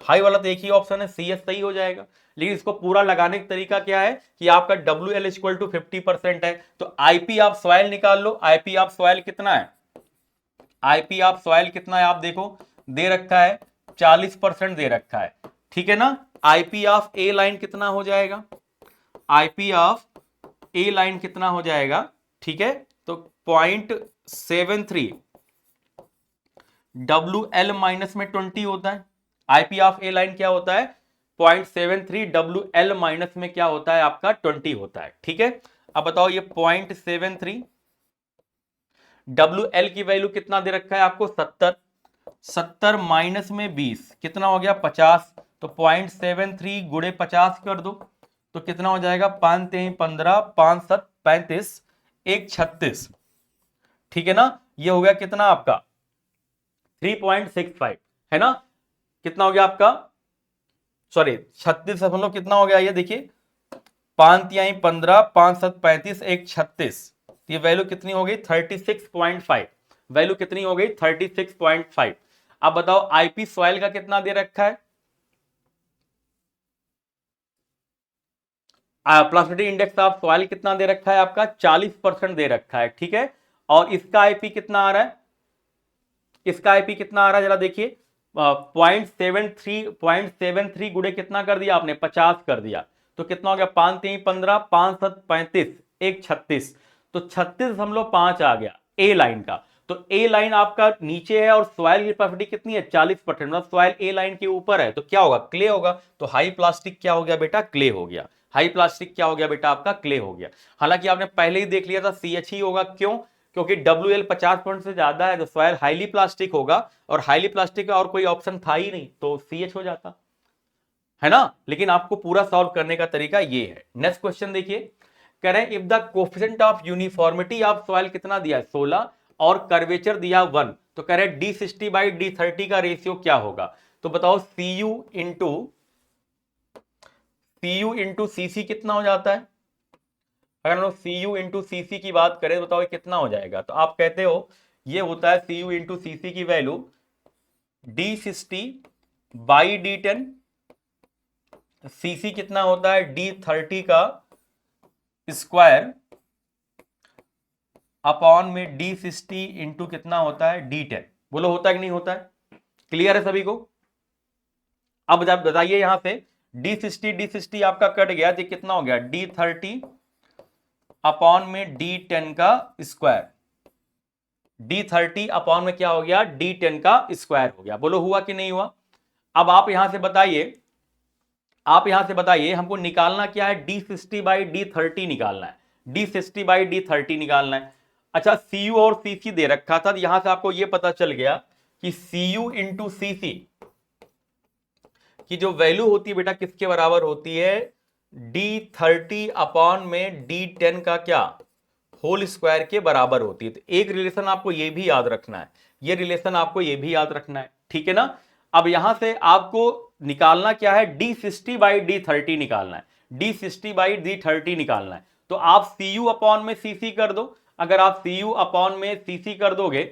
हाई वाला तो एक ही ऑप्शन है, CS सही हो जाएगा। लेकिन इसको पूरा लगाने का तरीका क्या है कि आपका WL इक्वल टू 50% है, तो IP ऑफ सॉइल निकाल लो। IP ऑफ सॉइल कितना है, IP ऑफ सॉइल कितना है, आप देखो दे रखा है 40% दे रखा है, ठीक है ना। IP ऑफ ए लाइन कितना हो जाएगा, IP ऑफ ए लाइन कितना हो जाएगा, ठीक है, तो 0.73, WL माइनस में 20 होता है। IP ऑफ ए लाइन क्या होता है, 0.73, WL माइनस में क्या होता है आपका 20 होता है, ठीक है। अब बताओ ये 0.73, WL की वैल्यू कितना दे रखा है आपको, 70, 70 माइनस में 20 कितना हो गया, 50, तो 0.73 गुणे 50 कर दो, तो कितना हो जाएगा, 5 3 15, 5 7 35, 1 36, ठीक है ना। ये हो गया कितना आपका 3.65, है ना। कितना हो गया आपका, सॉरी 36 कितना हो गया, ये देखिए 5 3 15, 5 7 35, 1 36, ये वैल्यू कितनी हो गई 36.5, वैल्यू कितनी हो गई 36.5। अब बताओ IP सॉइल का कितना दे रखा है, प्लास्टिसिटी इंडेक्स ऑफ सॉइल कितना दे रखा है आपका, 40% दे रखा है, ठीक है। और इसका IP कितना आ रहा है, इसका IP कितना आ रहा है जरा देखिए, 0.73 गुणे कितना कर दिया आपने, 50 कर दिया, तो कितना हो गया 5 3 15, 5 7 35, 1 36, तो 36.5 आ गया ए लाइन का। तो ए लाइन आपका नीचे है और सॉइल की प्लास्टिसिटी कितनी है, 40%, मतलब सॉइल ए लाइन के ऊपर है, तो क्या होगा, क्ले होगा। तो हाई प्लास्टिक क्या हो गया बेटा, क्ले हो गया। हाई प्लास्टिक क्या हो गया बेटा आपका, क्ले हो गया। हालांकि आपने पहले ही देख लिया था CH ही होगा, क्यों, क्योंकि WL 50% से ज्यादा है, तो सॉइल हाईली प्लास्टिक होगा, और हाईली प्लास्टिक का और कोई ऑप्शन था ही नहीं, तो CH हो जाता, है ना। लेकिन आपको पूरा सॉल्व करने का तरीका ये है। नेक्स्ट क्वेश्चन देखिए, कह रहे हैं if the coefficient of uniformity of soil कितना दिया है, 16, और कर्वेचर दिया 1, तो कह रहे हैं D60/D30 का रेशियो क्या होगा। तो बताओ CU इंटू CC कितना हो जाता है। अगर हम लोग CU इंटू CC की बात करें तो बताओ कितना हो जाएगा, तो आप कहते हो ये होता है CU इंटू CC की वैल्यू D60/D10, CC कितना होता है D30 का स्क्वायर अपॉन में D60 इंटू कितना होता है D10। बोलो होता है कि नहीं होता है, क्लियर है सभी को। अब बताइए यहां से D60 आपका कट गया, तो कितना हो गया D30 अपॉन में D10 का स्क्वायर, D30 अपॉन में क्या हो गया D10 का स्क्वायर हो गया। बोलो हुआ कि नहीं हुआ। अब आप यहां से बताइए, हमको निकालना क्या है, D60/D30 निकालना है, D60/D30 निकालना है। अच्छा CU और CC दे रखा था, तो यहां से आपको यह पता चल गया कि CU इंटू CC की जो वैल्यू होती है बेटा किसके बराबर होती है, D30 अपॉन में D10 का क्या होल स्क्वायर के बराबर होती है। तो एक रिलेशन आपको ये भी याद रखना है, ये रिलेशन आपको ये भी याद रखना है, ठीक है ना। अब यहां से आपको निकालना क्या है, d60/d30 निकालना है, d60/d30 निकालना है। तो आप cu अपॉन में cc कर दो। अगर आप cu अपॉन में cc कर दोगे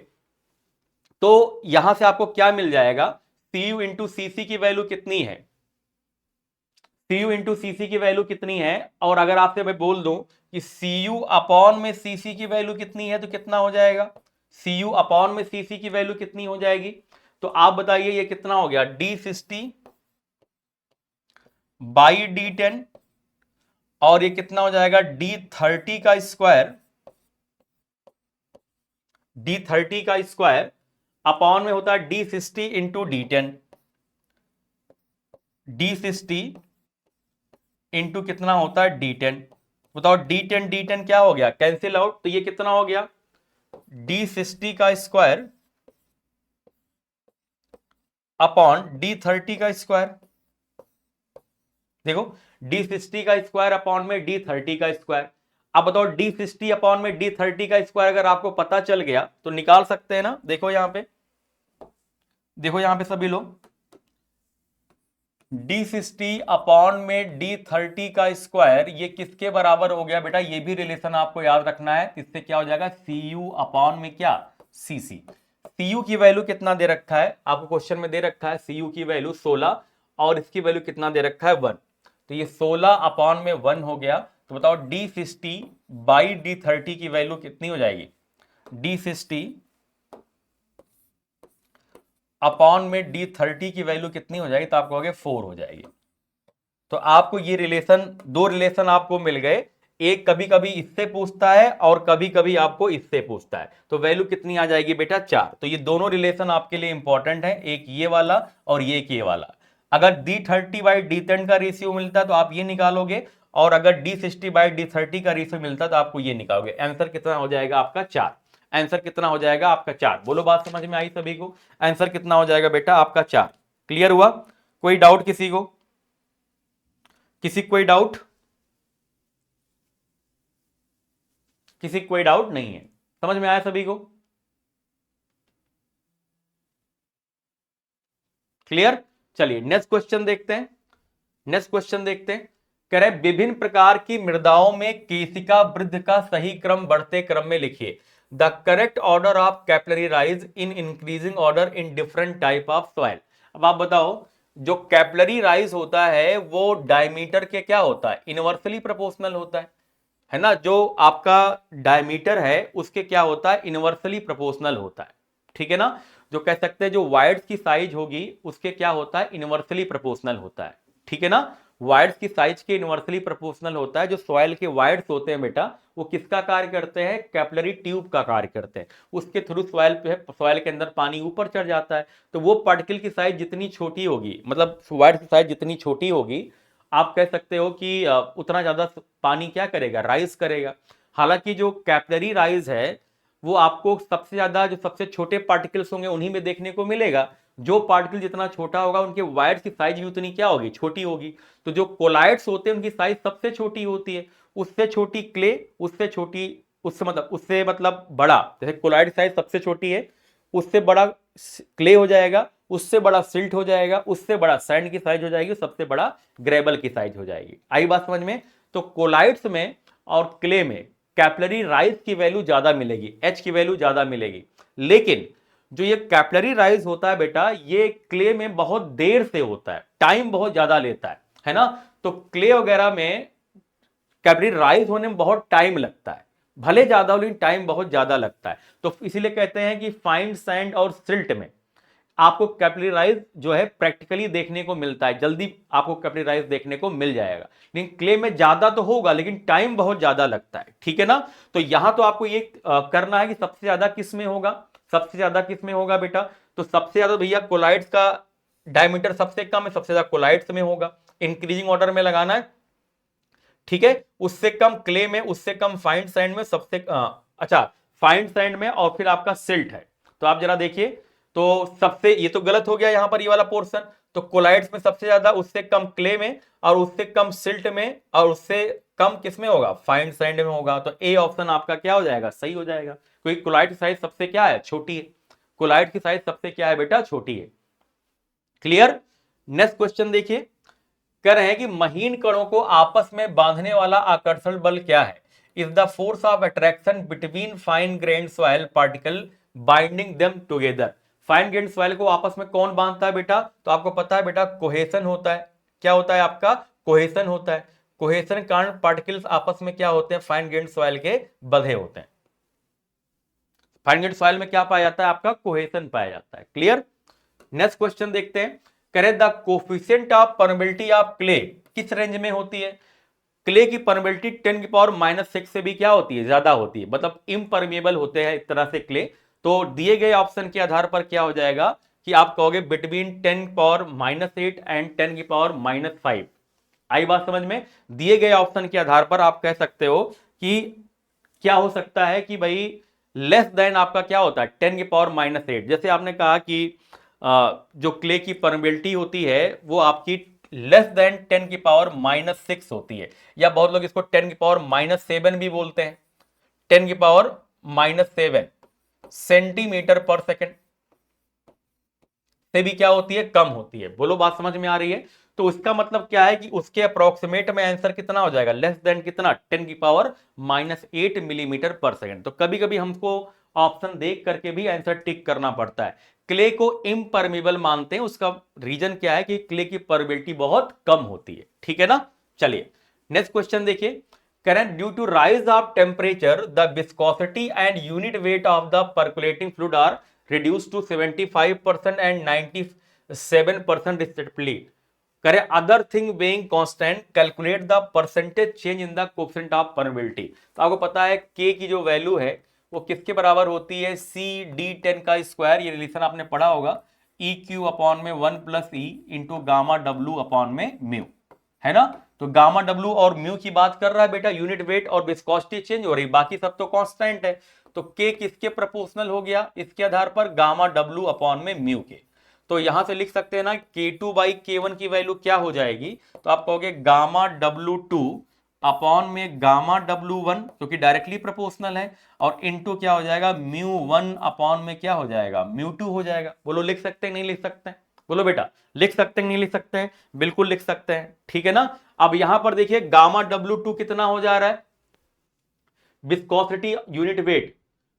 तो यहां से आपको क्या मिल जाएगा, cu इंटू सीसी की वैल्यू कितनी है, cu इंटू सीसी की वैल्यू कितनी है। और अगर आपसे मैं बोल दूं कि cu अपॉन में cc की वैल्यू कितनी है तो कितना हो जाएगा, cu अपॉन में cc की वैल्यू कितनी हो जाएगी। तो आप बताइए ये कितना हो गया, d60/d10, और ये कितना हो जाएगा d30 का स्क्वायर, d30 का स्क्वायर अपॉन में होता है d60 into d10, d60 into कितना होता है d10। बताओ d10 क्या हो गया, कैंसिल आउट, तो ये कितना हो गया d60 का स्क्वायर अपॉन d30 का स्क्वायर। देखो d60 का स्क्वायर अपॉन में d30 का स्क्वायर। अब बताओ d60 अपॉन में d30 का स्क्वायर अगर आपको पता चल गया तो निकाल सकते हैं ना। देखो यहां पे, देखो यहां पे सभी लोग, d60 अपॉन में d30 का स्क्वायर ये किसके बराबर हो गया बेटा, ये भी रिलेशन आपको याद रखना है। इससे क्या हो जाएगा, cu अपॉन में क्या, cc। cu की वैल्यू कितना दे रखा है आपको, क्वेश्चन में दे रखा है cu की वैल्यू 16 और इसकी वैल्यू कितना दे रखा है 1। तो ये 16 अपॉन में 1 हो गया। तो बताओ d60/d30 की वैल्यू कितनी हो जाएगी, d60 अपॉन में d30 की वैल्यू कितनी हो जाएगी, तो आप कहोगे 4 हो जाएगी। तो आपको ये रिलेशन, दो रिलेशन आपको मिल गए, एक कभी कभी इससे पूछता है और कभी कभी आपको इससे पूछता है। तो वैल्यू कितनी आ जाएगी बेटा 4। तो ये दोनों रिलेशन आपके लिए इंपॉर्टेंट है, एक ये वाला और ये वाला। अगर d30/d10 का रेशियो मिलता है तो आप ये निकालोगे, और अगर d60/d30 का रेशियो मिलता है तो आपको ये निकालोगे। आंसर कितना हो जाएगा आपका 4। आंसर कितना हो जाएगा आपका 4। बोलो बात समझ में आई सभी को, आंसर कितना हो जाएगा बेटा आपका 4। क्लियर हुआ, कोई डाउट किसी को, किसी कोई डाउट, किसी कोई डाउट नहीं है, समझ में आया सभी को, क्लियर। चलिए नेक्स्ट क्वेश्चन देखते हैं, नेक्स्ट क्वेश्चन देखते हैं। कह रहे विभिन्न प्रकार की मृदाओं में केशिका वृद्धि का सही क्रम बढ़ते क्रम में लिखिए। The correct order of capillary rise in increasing order in different type of soil. अब आप बताओ, जो कैपिलरी राइज होता है वो डायमीटर के क्या होता है, इनवर्सली प्रोपोर्शनल होता है ना। जो आपका डायमीटर है उसके क्या होता है, इनवर्सली प्रोपोर्शनल होता है, ठीक है ना। जो कह सकते हैं जो वायर्स की साइज होगी उसके क्या होता है, इनवर्सली प्रोपोर्शनल होता है, ठीक है ना। वायर्स की साइज के इनवर्सली प्रोपोर्शनल होता है। जो सॉइल के वायर्स होते हैं बेटा वो किसका कार्य करते हैं, कैपिलरी ट्यूब का कार्य करते हैं। उसके थ्रू सॉइल पे, सॉइल के अंदर पानी ऊपर चढ़ जाता है। तो वो पार्टिकल की साइज जितनी छोटी होगी, मतलब वायर्स की साइज जितनी छोटी होगी, आप कह सकते हो कि उतना ज्यादा पानी क्या करेगा, राइज करेगा। हालांकि जो कैपिलरी राइज है वो आपको सबसे ज्यादा जो सबसे छोटे पार्टिकल्स होंगे उन्हीं में देखने को मिलेगा। जो पार्टिकल जितना छोटा होगा उनके वायर्स की साइज भी उतनी क्या होगी, छोटी होगी। तो जो कोलाइड्स होते हैं उनकी साइज सबसे छोटी होती है, उससे छोटी क्ले, उससे छोटी, उससे मतलब बड़ा, जैसे कोलाइड साइज सबसे छोटी है, उससे बड़ा क्ले हो जाएगा, उससे बड़ा सिल्ट हो जाएगा, उससे बड़ा सैंड की साइज हो जाएगी, सबसे बड़ा ग्रेबल की साइज हो जाएगी। आई बात समझ में। तो कोलाइड्स में और क्ले में कैपिलरी राइज की वैल्यू ज्यादा मिलेगी, एच की वैल्यू ज्यादा मिलेगी। लेकिन जो ये कैपिलरी राइज होता है बेटा ये क्ले में बहुत देर से होता है, टाइम बहुत ज्यादा लेता है ना। तो क्ले वगैरह में कैपिलरी राइज होने में बहुत टाइम लगता है, भले ज्यादा हो लेकिन टाइम बहुत ज्यादा लगता है। तो इसीलिए कहते हैं कि फाइन सैंड और सिल्ट में आपको कैपिलरी राइज जो है प्रैक्टिकली देखने को मिलता है, जल्दी आपको कैपिलरी राइज देखने को मिल जाएगा। लेकिन क्ले में ज्यादा तो होगा लेकिन टाइम बहुत ज्यादा लगता है, ठीक है ना। तो यहां तो आपको ये करना है कि सबसे ज्यादा किस में होगा, सबसे ज्यादा किस में होगा बेटा। तो सबसे ज्यादा भैया कोलाइड्स का डायमीटर सबसे कम है, सबसे ज्यादा कोलाइड्स में होगा, इंक्रीजिंग ऑर्डर में लगाना है, ठीक है। उससे कम क्ले में, उससे कम फाइन सैंड में, सबसे अच्छा फाइन सैंड में, और फिर आपका सिल्ट है। तो आप जरा देखिए, तो सबसे, ये तो गलत हो गया यहां पर ये वाला पोर्शन। तो कोलाइड्स में सबसे ज्यादा, उससे कम क्ले में, और उससे कम सिल्ट में, और उससे कम किस में होगा, फाइन सैंड में होगा। तो ए ऑप्शन आपका क्या हो जाएगा, सही हो जाएगा, क्योंकि कोलाइड की साइज सबसे क्या है, छोटी है। कोलाइड की साइज सबसे क्या है बेटा, छोटी है। क्लियर। नेक्स्ट क्वेश्चन देखिए, कह रहे हैं कि महीन कणों को आपस में बांधने वाला आकर्षण बल क्या है, is the force of attraction between fine grain soil particle binding them together. Fine grain soil को आपस में कौन बांधता है बेटा, तो आपको पता है बेटा कोहेशन होता है। क्या होता है आपका, कोहेशन होता है। कोहेशन के कारण पार्टिकल्स आपस में क्या होते हैं, फाइन ग्रेन सॉइल के बंधे होते हैं। फाइन ग्रेन सॉइल में क्या पाया जाता है, आपका कोहेशन पाया जाता है। क्लियर। नेक्स्ट क्वेश्चन देखते हैं, करे the coefficient of permeability of clay किस रेंज में होती है। क्ले की परमेबिलिटी 10⁻⁻6 से भी क्या होती है, ज्यादा होती है, मतलब इम्परमेबल होते हैं एक तरह से क्ले। तो दिए गए ऑप्शन के आधार पर क्या हो जाएगा कि आप कहोगे बिटवीन 10⁻⁸ एंड 10⁻⁵। आई बात समझ में। दिए गए ऑप्शन के आधार पर आप कह सकते हो कि क्या हो सकता है कि भाई लेस देन आपका क्या होता है 10⁻⁸। जैसे आपने कहा कि जो क्ले की परमेबिलिटी होती है वो आपकी लेस देन 10⁻⁻6 होती है, या बहुत लोग इसको 10⁻⁻7 भी बोलते हैं। 10⁻⁻7 सेंटीमीटर पर सेकेंड से भी क्या होती है, कम होती है। बोलो बात समझ में आ रही है। तो उसका मतलब क्या है कि उसके अप्रोक्सीमेट में आंसर कितना हो जाएगा, लेस देन कितना, 10⁻⁸ मिलीमीटर पर सेकेंड। तो कभी कभी हमको ऑप्शन देख करके भी आंसर टिक करना पड़ता है। क्ले को इम्परमेबल मानते हैं, उसका रीजन क्या है कि क्ले की परमेबिलिटी बहुत कम होती है। ठीक है ना। चलिए नेक्स्ट क्वेश्चन देखिए, current due to rise of temperature the viscosity and unit weight of the percolating fluid are reduced to 75% and 97% respectively. करे other thing being constant, calculate the percentage change in the coefficient of permeability। तो आपको पता है K की जो value है वो किसके बराबर होती है, CD10 का स्क्वायर, ये रिलेशन आपने पढ़ा होगा, EQ अपॉन में 1 plus E into gamma W upon में म्यू, है ना। तो गामा W और म्यू की बात कर रहा है बेटा, यूनिट वेट और विस्कोसिटी चेंज हो रही, बाकी सब तो कांस्टेंट है। तो K किसके प्रोपोर्शनल हो गया, इसके आधार पर गामा W अपॉन में म्यू के। तो यहां से लिख सकते हैं ना K2/K1 की वैल्यू क्या हो जाएगी, तो आप कहोगे गामा W2 अपॉन में गामा W1, क्योंकि डायरेक्टली प्रोपोर्शनल है, और इनटू क्या हो जाएगा, μ1 अपॉन में क्या हो जाएगा, μ2 हो जाएगा। बोलो लिख सकते हैं नहीं लिख सकते हैं, बोलो बेटा लिख सकते हैं नहीं लिख सकते हैं, बिल्कुल लिख सकते हैं। ठीक है ना। अब यहां पर देखिए गामा W2 कितना हो जा रहा है, विस्कोसिटी यूनिट वेट,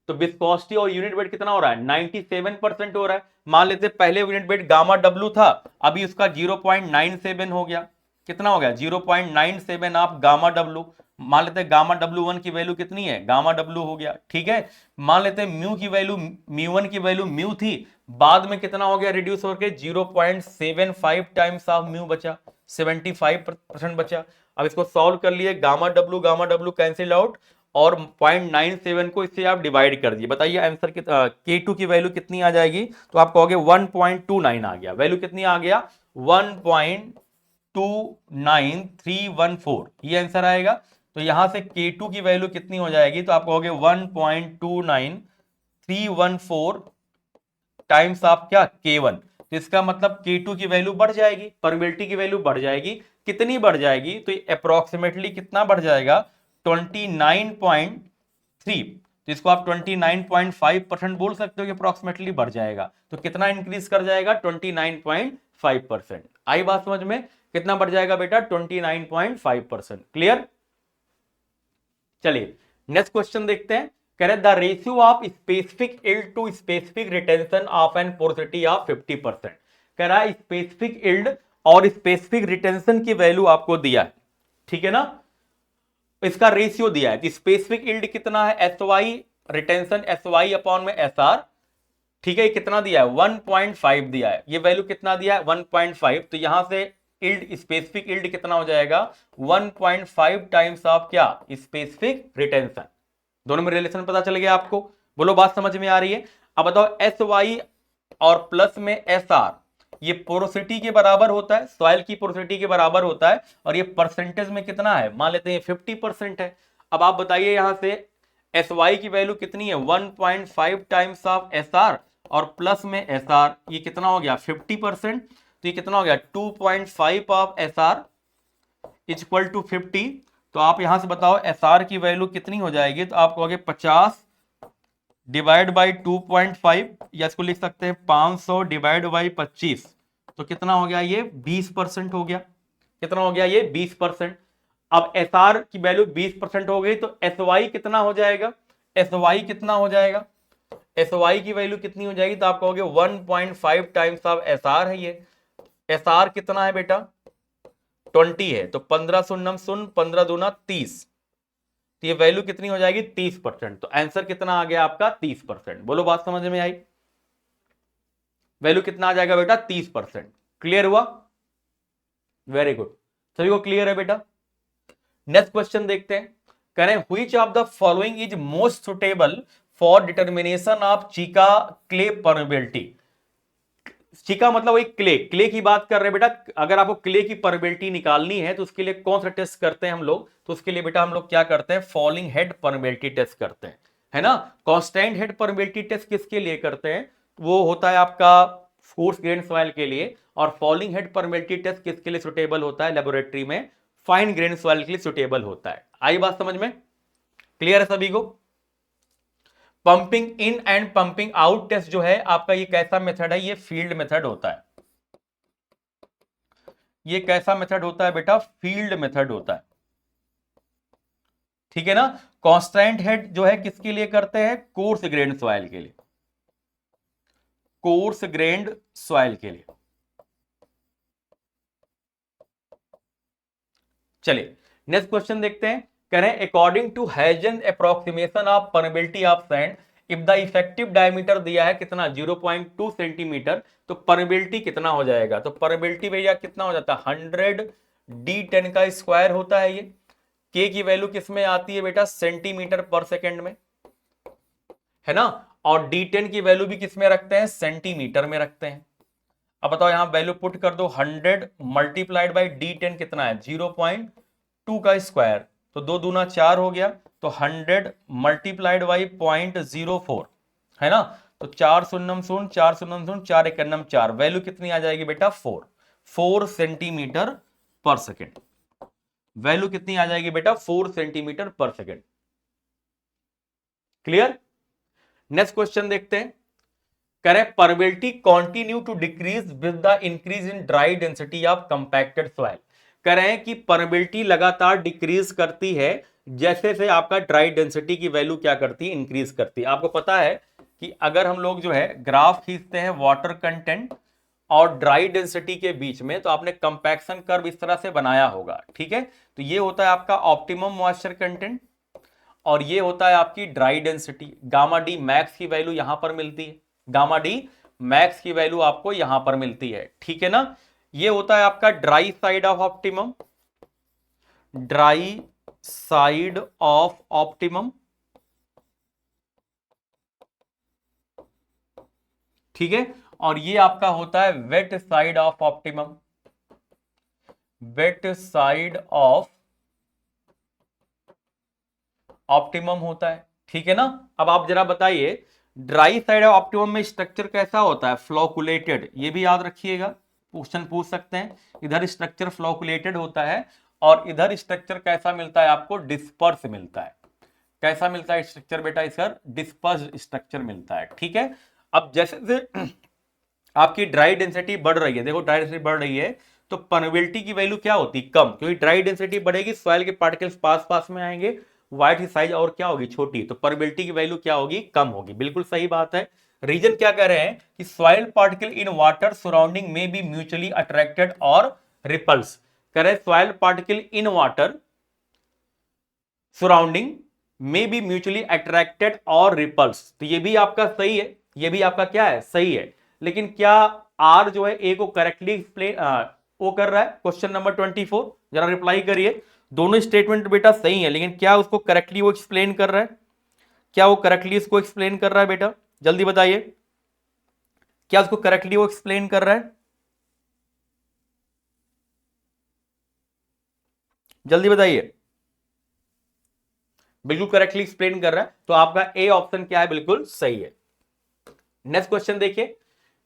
तो विस्कोसिटी और यूनिट वेट कितना हो रहा है, 97% हो रहा है। मान लेते पहले यूनिट वेट गामा W था, अभी उसका 0.97 हो गया, कितना हो गया 0.97 आप गामा W। मान लेते हैं गामा W1 की वैल्यू कितनी है, गामा W हो गया। ठीक है। मान लेते हैं म्यू की वैल्यू, μ1 की वैल्यू म्यू थी, बाद में कितना हो गया रिड्यूस होकर 0.75 टाइम्स ऑफ म्यू बचा, 75% बचा। अब इसको सॉल्व कर लिए, गामा W कैंसिल आउट, और 0.97 को इससे आप डिवाइड कर दिए। बताइए आंसर K2 की वैल्यू कितनी आ जाएगी, तो आप कहोगे 1.29 आ गया। वैल्यू कितनी आ गया, 1.29314, ये आंसर आएगा। तो यहां से K2 की वैल्यू कितनी हो जाएगी, तो आप कहोगे 1.29314 टाइम्स ऑफ क्या, K1। तो इसका मतलब K2 की वैल्यू बढ़ जाएगी, परमेबिलिटी की वैल्यू बढ़ जाएगी। कितनी बढ़ जाएगी, तो अप्रोक्सीमेटली कितना बढ़ जाएगा, 29.3। तो इसको आप 29.5% बोल सकते हो कि अप्रोक्सीमेटली बढ़ जाएगा। तो कितना इंक्रीज कर जाएगा, 29.5%। आई बात समझ में, कितना बढ़ जाएगा बेटा, 29.5%। क्लियर। चलिए नेक्स्ट क्वेश्चन देखते हैं, कह रहे the ratio of specific yield to specific retention of an porosity of 50%। कह रहा है स्पेसिफिक इल्ड और स्पेसिफिक रिटेंशन की वैल्यू आपको दिया है, ठीक है ना, इसका रेशियो दिया है। स्पेसिफिक इल्ड कितना है, SY, रिटेंशन SY अपॉन में SR, ठीक है, कितना दिया है 1.5 दिया है, ये वैल्यू कितना दिया है 1.5। तो यहां से इल्ड, स्पेसिफिक इल्ड कितना हो जाएगा 1.5 टाइम्स ऑफ क्या, स्पेसिफिक रिटेंशन। दोनों में रिलेशन पता चल गया आपको, बोलो बात समझ में आ रही है। अब बताओ SY और प्लस में SR, ये पोरोसिटी के बराबर होता है, सॉइल की पोरोसिटी के बराबर होता है, और ये परसेंटेज में कितना है, मान लेते हैं 50% है। अब आप बताइए यहां से SY की वैल्यू कितनी है 1.5 टाइम्स ऑफ SR, और प्लस में SR, ये कितना हो गया 50%। तो ये कितना हो गया 2.5 of S R is equal to 50। तो आप यहां से बताओ एस आर की वैल्यू कितनी हो जाएगी, तो आप कहोगे 50 डिवाइड बाई 2.5, या इसको लिख सकते हैं 500 डिवाइड बाई 25। तो कितना हो गया ये 20% हो गया। कितना हो गया ये 20%। अब एस आर की वैल्यू 20% हो गई तो एस वाई कितना हो जाएगा, एस वाई कितना हो जाएगा, एस वाई की वैल्यू कितनी हो जाएगी, तो आप कहोगे 1.5 टाइम्स ऑफ एस आर है ये। एस आर कितना है बेटा 20 है, तो 15 शून्य शून्य 15 दूना 30, तो ये वैल्यू कितनी हो जाएगी 30%। तो आंसर कितना आ गया आपका 30%। बोलो बात समझ में आई, वैल्यू कितना आ जाएगा बेटा 30%। क्लियर हुआ, वेरी गुड, सभी को क्लियर है बेटा। नेक्स्ट क्वेश्चन देखते हैं, कह रहे हैं which of the following is most suitable for determination of Chica clay permeability. Chica मतलब वही क्ले, क्ले की बात कर रहे हैं बेटा। अगर आपको क्ले की परमेबिलिटी निकालनी है तो उसके लिए कौन सा टेस्ट करते हैं हम लोग, तो उसके लिए बेटा हम लोग क्या करते हैं, फॉलिंग हेड परमेबिलिटी टेस्ट करते हैं, है ना। कांस्टेंट हेड परमेबिलिटी टेस्ट किसके लिए करते हैं, वो होता है आपका कोर्स ग्रेन सॉइल के लिए, और फॉलिंग हेड परमेबिलिटी टेस्ट किसके लिए सुटेबल होता है लेबोरेटरी में, फाइन ग्रेन सॉइल के लिए सुटेबल होता है। आई बात समझ में, क्लियर है सभी को। Pumping in and pumping out test जो है आपका, ये कैसा मेथड है, ये फील्ड मेथड होता है। ये कैसा मेथड होता है बेटा, फील्ड मेथड होता है, ठीक है ना। कांस्टेंट हेड जो है किसके लिए करते हैं, कोर्स ग्रेन सॉइल के लिए, कोर्स ग्रेन्ड सॉइल के लिए। चलिए नेक्स्ट क्वेश्चन देखते हैं, कह रहे हैं according to Hazen approximation of permeability of sand if the effective diameter दिया है कितना 0.2 सेंटीमीटर, तो परमेबिलिटी कितना हो जाएगा, तो परमेबिलिटी भैया कितना हो जाता है 100 D10 का स्क्वायर होता है ये। के की वैल्यू किस में आती है बेटा, सेंटीमीटर पर सेकेंड में, है ना। और D10 की वैल्यू भी किस में रखते हैं, सेंटीमीटर में रखते हैं। अब बताओ यहां वैल्यू पुट कर दो, 100 मल्टीप्लाइड बाई D10 कितना है 0.2 का स्क्वायर, तो 2 दूना 4 हो गया, तो 100 मल्टीप्लाइड बाई 0.04, है ना। तो 4 शून्यम शून्य 4 शून्यम शून्य 4 एकन्नम 4, वैल्यू कितनी आ जाएगी बेटा 4 सेंटीमीटर पर सेकेंड। वैल्यू कितनी आ जाएगी बेटा 4 सेंटीमीटर पर सेकेंड। क्लियर। नेक्स्ट क्वेश्चन देखते हैं, करें permeability continue to decrease with the increase in dry density of compacted soil. करें कि परमेबिलिटी लगातार डिक्रीज करती है जैसे से आपका ड्राई डेंसिटी की वैल्यू क्या करती है, इंक्रीज करती है। आपको पता है कि अगर हम लोग जो है ग्राफ खींचते हैं वाटर कंटेंट और ड्राई डेंसिटी के बीच में, तो आपने कंपैक्शन कर्व इस तरह से बनाया होगा, ठीक है। तो ये होता है आपका ऑप्टिमम मॉइस्चर कंटेंट, और ये होता है आपकी dry density. Gamma D max की वैल्यू यहां पर मिलती है, गामा डी मैक्स की वैल्यू आपको यहां पर मिलती है, ठीक है ना। ये होता है आपका dry side of optimum, dry side of optimum, ठीक है। और ये आपका होता है wet side of optimum, wet side of optimum होता है, ठीक है ना। अब आप जरा बताइए ड्राई साइड ऑफ ऑप्टिमम में स्ट्रक्चर कैसा होता है, फ्लोकुलेटेड, ये भी याद रखिएगा, क्वेश्चन पूछ सकते हैं। इधर स्ट्रक्चर फ्लोकुलेटेड होता है और इधर स्ट्रक्चर कैसा मिलता है आपको, डिस्पर्स मिलता है। कैसा मिलता है स्ट्रक्चर बेटा, इसका डिस्पर्स स्ट्रक्चर मिलता है, ठीक है। अब जैसे आपकी ड्राई डेंसिटी बढ़ रही है, देखो ड्राई डेंसिटी बढ़ रही है तो परमेबिलिटी की वैल्यू क्या होती है, कम, क्योंकि ड्राई डेंसिटी बढ़ेगी सॉइल के पार्टिकल्स पास पास में आएंगे, वाइट की साइज और क्या होगी, छोटी, तो परमेबिलिटी की वैल्यू क्या होगी, कम होगी। बिल्कुल सही बात है। रीजन क्या कह रहे हैं कि soil particle in water surrounding में बी म्यूचुअली अट्रैक्टेड और रिपल्स। कह रहे soil particle in water surrounding में बी म्यूचुअली अट्रैक्टेड और रिपल्स, तो ये भी आपका सही है, ये भी आपका क्या है, सही है। लेकिन क्या आर जो है ए को करेक्टली एक्सप्लेन वो कर रहा है, क्वेश्चन नंबर 24, जरा रिप्लाई करिए। दोनों स्टेटमेंट बेटा सही है, लेकिन क्या उसको करेक्टली वो एक्सप्लेन कर रहा है, क्या वो करेक्टली इसको एक्सप्लेन कर रहा है बेटा, जल्दी बताइए, क्या उसको करेक्टली वो एक्सप्लेन कर रहा है, जल्दी बताइए। बिल्कुल करेक्टली एक्सप्लेन कर रहा है, तो आपका ए ऑप्शन क्या है, बिल्कुल सही है। नेक्स्ट क्वेश्चन देखिए,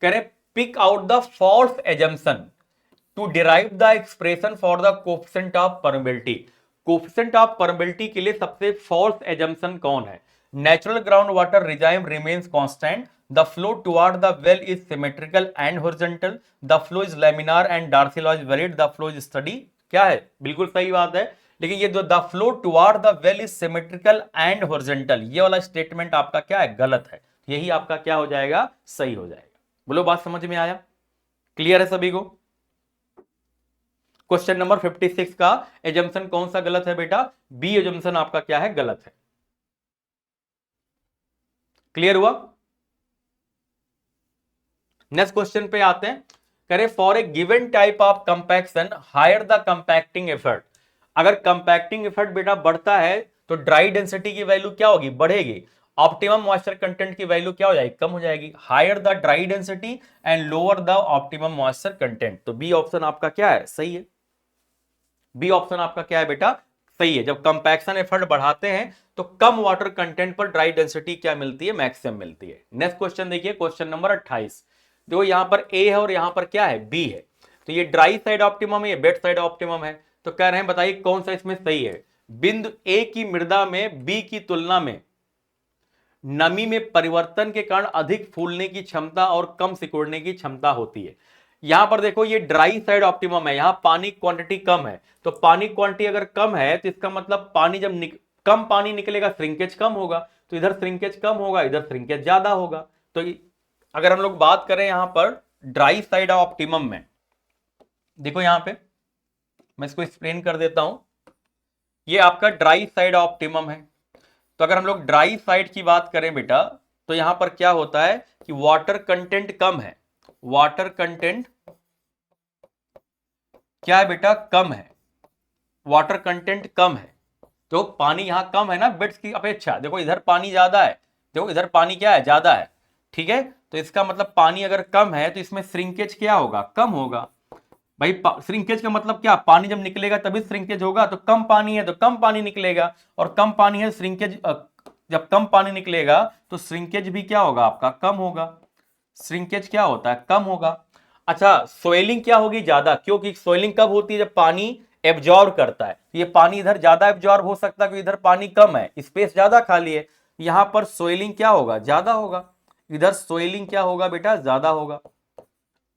कह रहे pick out the false assumption to derive the expression for the coefficient of permeability. Coefficient of permeability के लिए सबसे फॉल्स एजम्पशन कौन है? Natural ground water regime remains constant, the flow toward the well is symmetrical and horizontal, the flow is laminar and Darcy law is valid, the flow is steady. क्या है? बिल्कुल सही बात है, लेकिन ये जो the flow toward the well is symmetrical and horizontal, ये वाला स्टेटमेंट आपका क्या है? गलत है। यही आपका क्या हो जाएगा? सही हो जाएगा। बोलो, बात समझ में आया? क्लियर है सभी को? क्वेश्चन नंबर 56 का एजम्पशन कौन सा गलत है बेटा? बी एजम्पशन आपका क्या है? गलत है। क्लियर हुआ? नेक्स्ट क्वेश्चन पे आते हैं। करें for a given type of compaction higher the compacting effort. अगर कंपैक्टिंग एफर्ट बेटा बढ़ता है तो ड्राई डेंसिटी की वैल्यू क्या होगी? बढ़ेगी। ऑप्टिमम मॉइस्चर कंटेंट की वैल्यू क्या हो जाएगी? कम हो जाएगी। Higher the dry density and lower the optimum moisture content. तो बी ऑप्शन आपका क्या है? सही है। बी ऑप्शन आपका क्या है बेटा? सही है। जब कंपैक्शन एफर्ट बढ़ाते हैं तो कम वाटर कंटेंट पर ड्राई डेंसिटी क्या मिलती है? मैक्सिमम मिलती है। नेक्स्ट क्वेश्चन देखिए, क्वेश्चन नंबर 28। देखो यहां पर ए है और यहां पर क्या है? बी है। तो ये ड्राई साइड ऑप्टिमम है, ये वेट साइड ऑप्टिमम है। तो कह रहे हैं बताइए कौन सा इसमें सही है? बिंदु ए की मृदा में बी की तुलना में नमी में परिवर्तन के कारण अधिक फूलने की क्षमता और कम सिकुड़ने की क्षमता होती है। यहां पर देखो ये ड्राई साइड ऑप्टिमम है, यहां पानी क्वांटिटी कम है। तो पानी क्वांटिटी अगर कम है तो इसका मतलब पानी जब कम पानी निकलेगा, श्रिंकेज कम होगा। तो इधर श्रिंकेज कम होगा, इधर श्रिंकेज ज्यादा होगा। तो अगर हम लोग बात करें यहां पर ड्राई साइड ऑप्टिमम में, देखो यहां पे मैं इसको एक्सप्लेन कर देता हूं। ये आपका ड्राई साइड ऑप्टिमम है। तो अगर हम लोग ड्राई साइड की बात करें बेटा, तो यहां पर क्या होता है कि वाटर कंटेंट कम है। वाटर कंटेंट क्या है बेटा? कम है। वाटर कंटेंट कम है। तो पानी यहां कम है ना बेड्स की अपेक्षा। देखो इधर पानी ज्यादा है, देखो इधर पानी क्या है? ज्यादा है। ठीक है, तो इसका मतलब पानी अगर कम है तो इसमें श्रिंकेज क्या होगा? कम होगा। भाई श्रिंकेज का मतलब क्या? पानी जब निकलेगा तभी श्रिंकेज होगा। तो कम पानी है तो कम पानी निकलेगा, और कम पानी है श्रिंकेज, जब कम पानी निकलेगा तो श्रिंकेज भी क्या होगा? आपका कम होगा। श्रिंकेज क्या होता है? कम होगा। अच्छा, स्वेलिंग क्या होगी? ज्यादा, क्योंकि स्वेलिंग कब होती है? जब पानी एब्जॉर्ब करता है। ये पानी इधर ज्यादा एब्जॉर्ब हो सकता है क्योंकि इधर पानी कम है, स्पेस ज्यादा खाली है। यहां पर स्वेलिंग क्या होगा? ज्यादा होगा। इधर स्वेलिंग क्या होगा बेटा? ज्यादा होगा।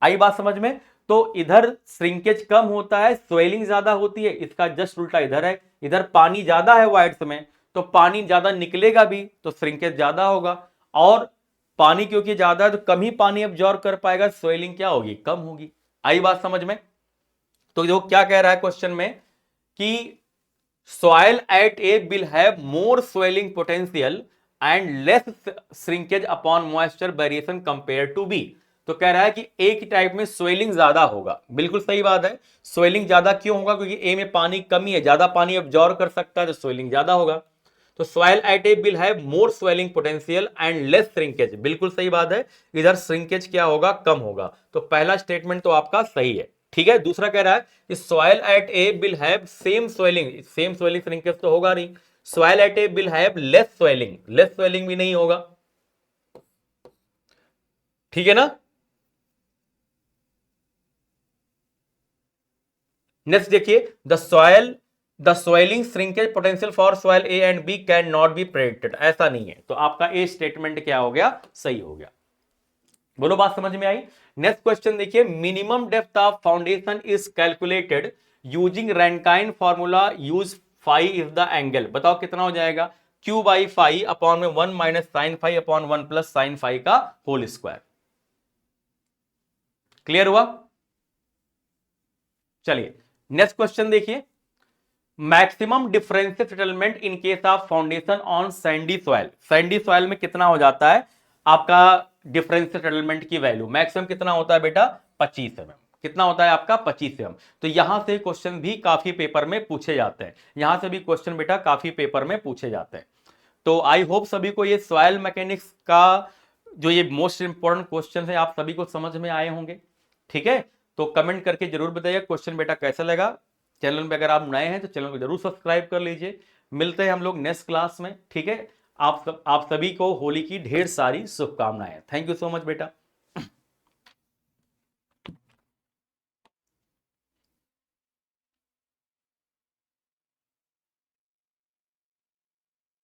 आई बात समझ में? तो इधर श्रिंकेज कम होता है, स्वेलिंग ज्यादा होती है। इसका जस्ट उल्टा इधर है, इधर पानी ज्यादा है वाइड्स में, तो पानी ज्यादा निकलेगा भी, तो श्रिंकेज ज्यादा होगा। और पानी क्योंकि ज्यादा है तो कम ही पानी एब्जॉर्ब कर पाएगा, स्वेलिंग क्या होगी? कम होगी। आई बात समझ में? तो जो क्या कह रहा है क्वेश्चन में कि soil at A will have more swelling potential and less shrinkage upon moisture variation compared to B। तो कह रहा है कि ए की टाइप में स्वेलिंग ज्यादा होगा। बिल्कुल सही बात है। स्वेलिंग ज्यादा क्यों होगा? क्योंकि ए में पानी कमी है, ज्यादा पानी एब्जॉर्ब कर सकता है, तो स्वेलिंग ज्यादा होगा। तो soil at A will have more swelling potential and less shrinkage। बिल्कुल सही बात है। इधर श्रिंकेज क्या होगा? कम होगा। तो पहला स्टेटमेंट तो आपका सही है। ठीक है, दूसरा कह रहा है कि soil at A will have same swelling. Same swelling shrinkage तो होगा नहीं। Soil at A will have less swelling, less swelling भी नहीं होगा। ठीक है ना? नेक्स्ट देखिए, the swelling shrinkage potential for soil A and B can not be predicted. ऐसा नहीं है। तो आपका ए स्टेटमेंट क्या हो गया? सही हो गया। बोलो, बात समझ में आई? नेक्स्ट क्वेश्चन देखिए, minimum depth of foundation is calculated using Rankine formula use phi is the angle. बताओ कितना हो जाएगा? क्यू बाई फाई अपॉन में 1 minus sine phi upon 1 plus sine phi का होल स्क्वायर। क्लियर हुआ? चलिए नेक्स्ट क्वेश्चन देखिए, maximum differential settlement in case of foundation on sandy soil. Sandy soil में कितना हो जाता है आपका डिफरेंशियल सेटलमेंट की वैल्यू? मैक्सिमम कितना होता है बेटा? 25 mm। कितना होता है आपका? 25 mm। तो यहां से क्वेश्चन भी काफी पेपर में पूछे जाते हैं। यहां से भी क्वेश्चन बेटा काफी पेपर में पूछे जाते हैं। तो आई होप सभी को ये सॉइल मैकेनिक्स का जो ये मोस्ट इंपॉर्टेंट क्वेश्चन है आप सभी को समझ में आए होंगे। ठीक है, तो कमेंट करके जरूर बताइए क्वेश्चन बेटा कैसा लगा। चैनल पे अगर आप नए हैं तो चैनल को जरूर सब्सक्राइब कर लीजिए। मिलते हैं हम लोग नेक्स्ट क्लास में। ठीक है, आप सभी को होली की ढेर सारी शुभकामनाएं। थैंक यू सो मच बेटा।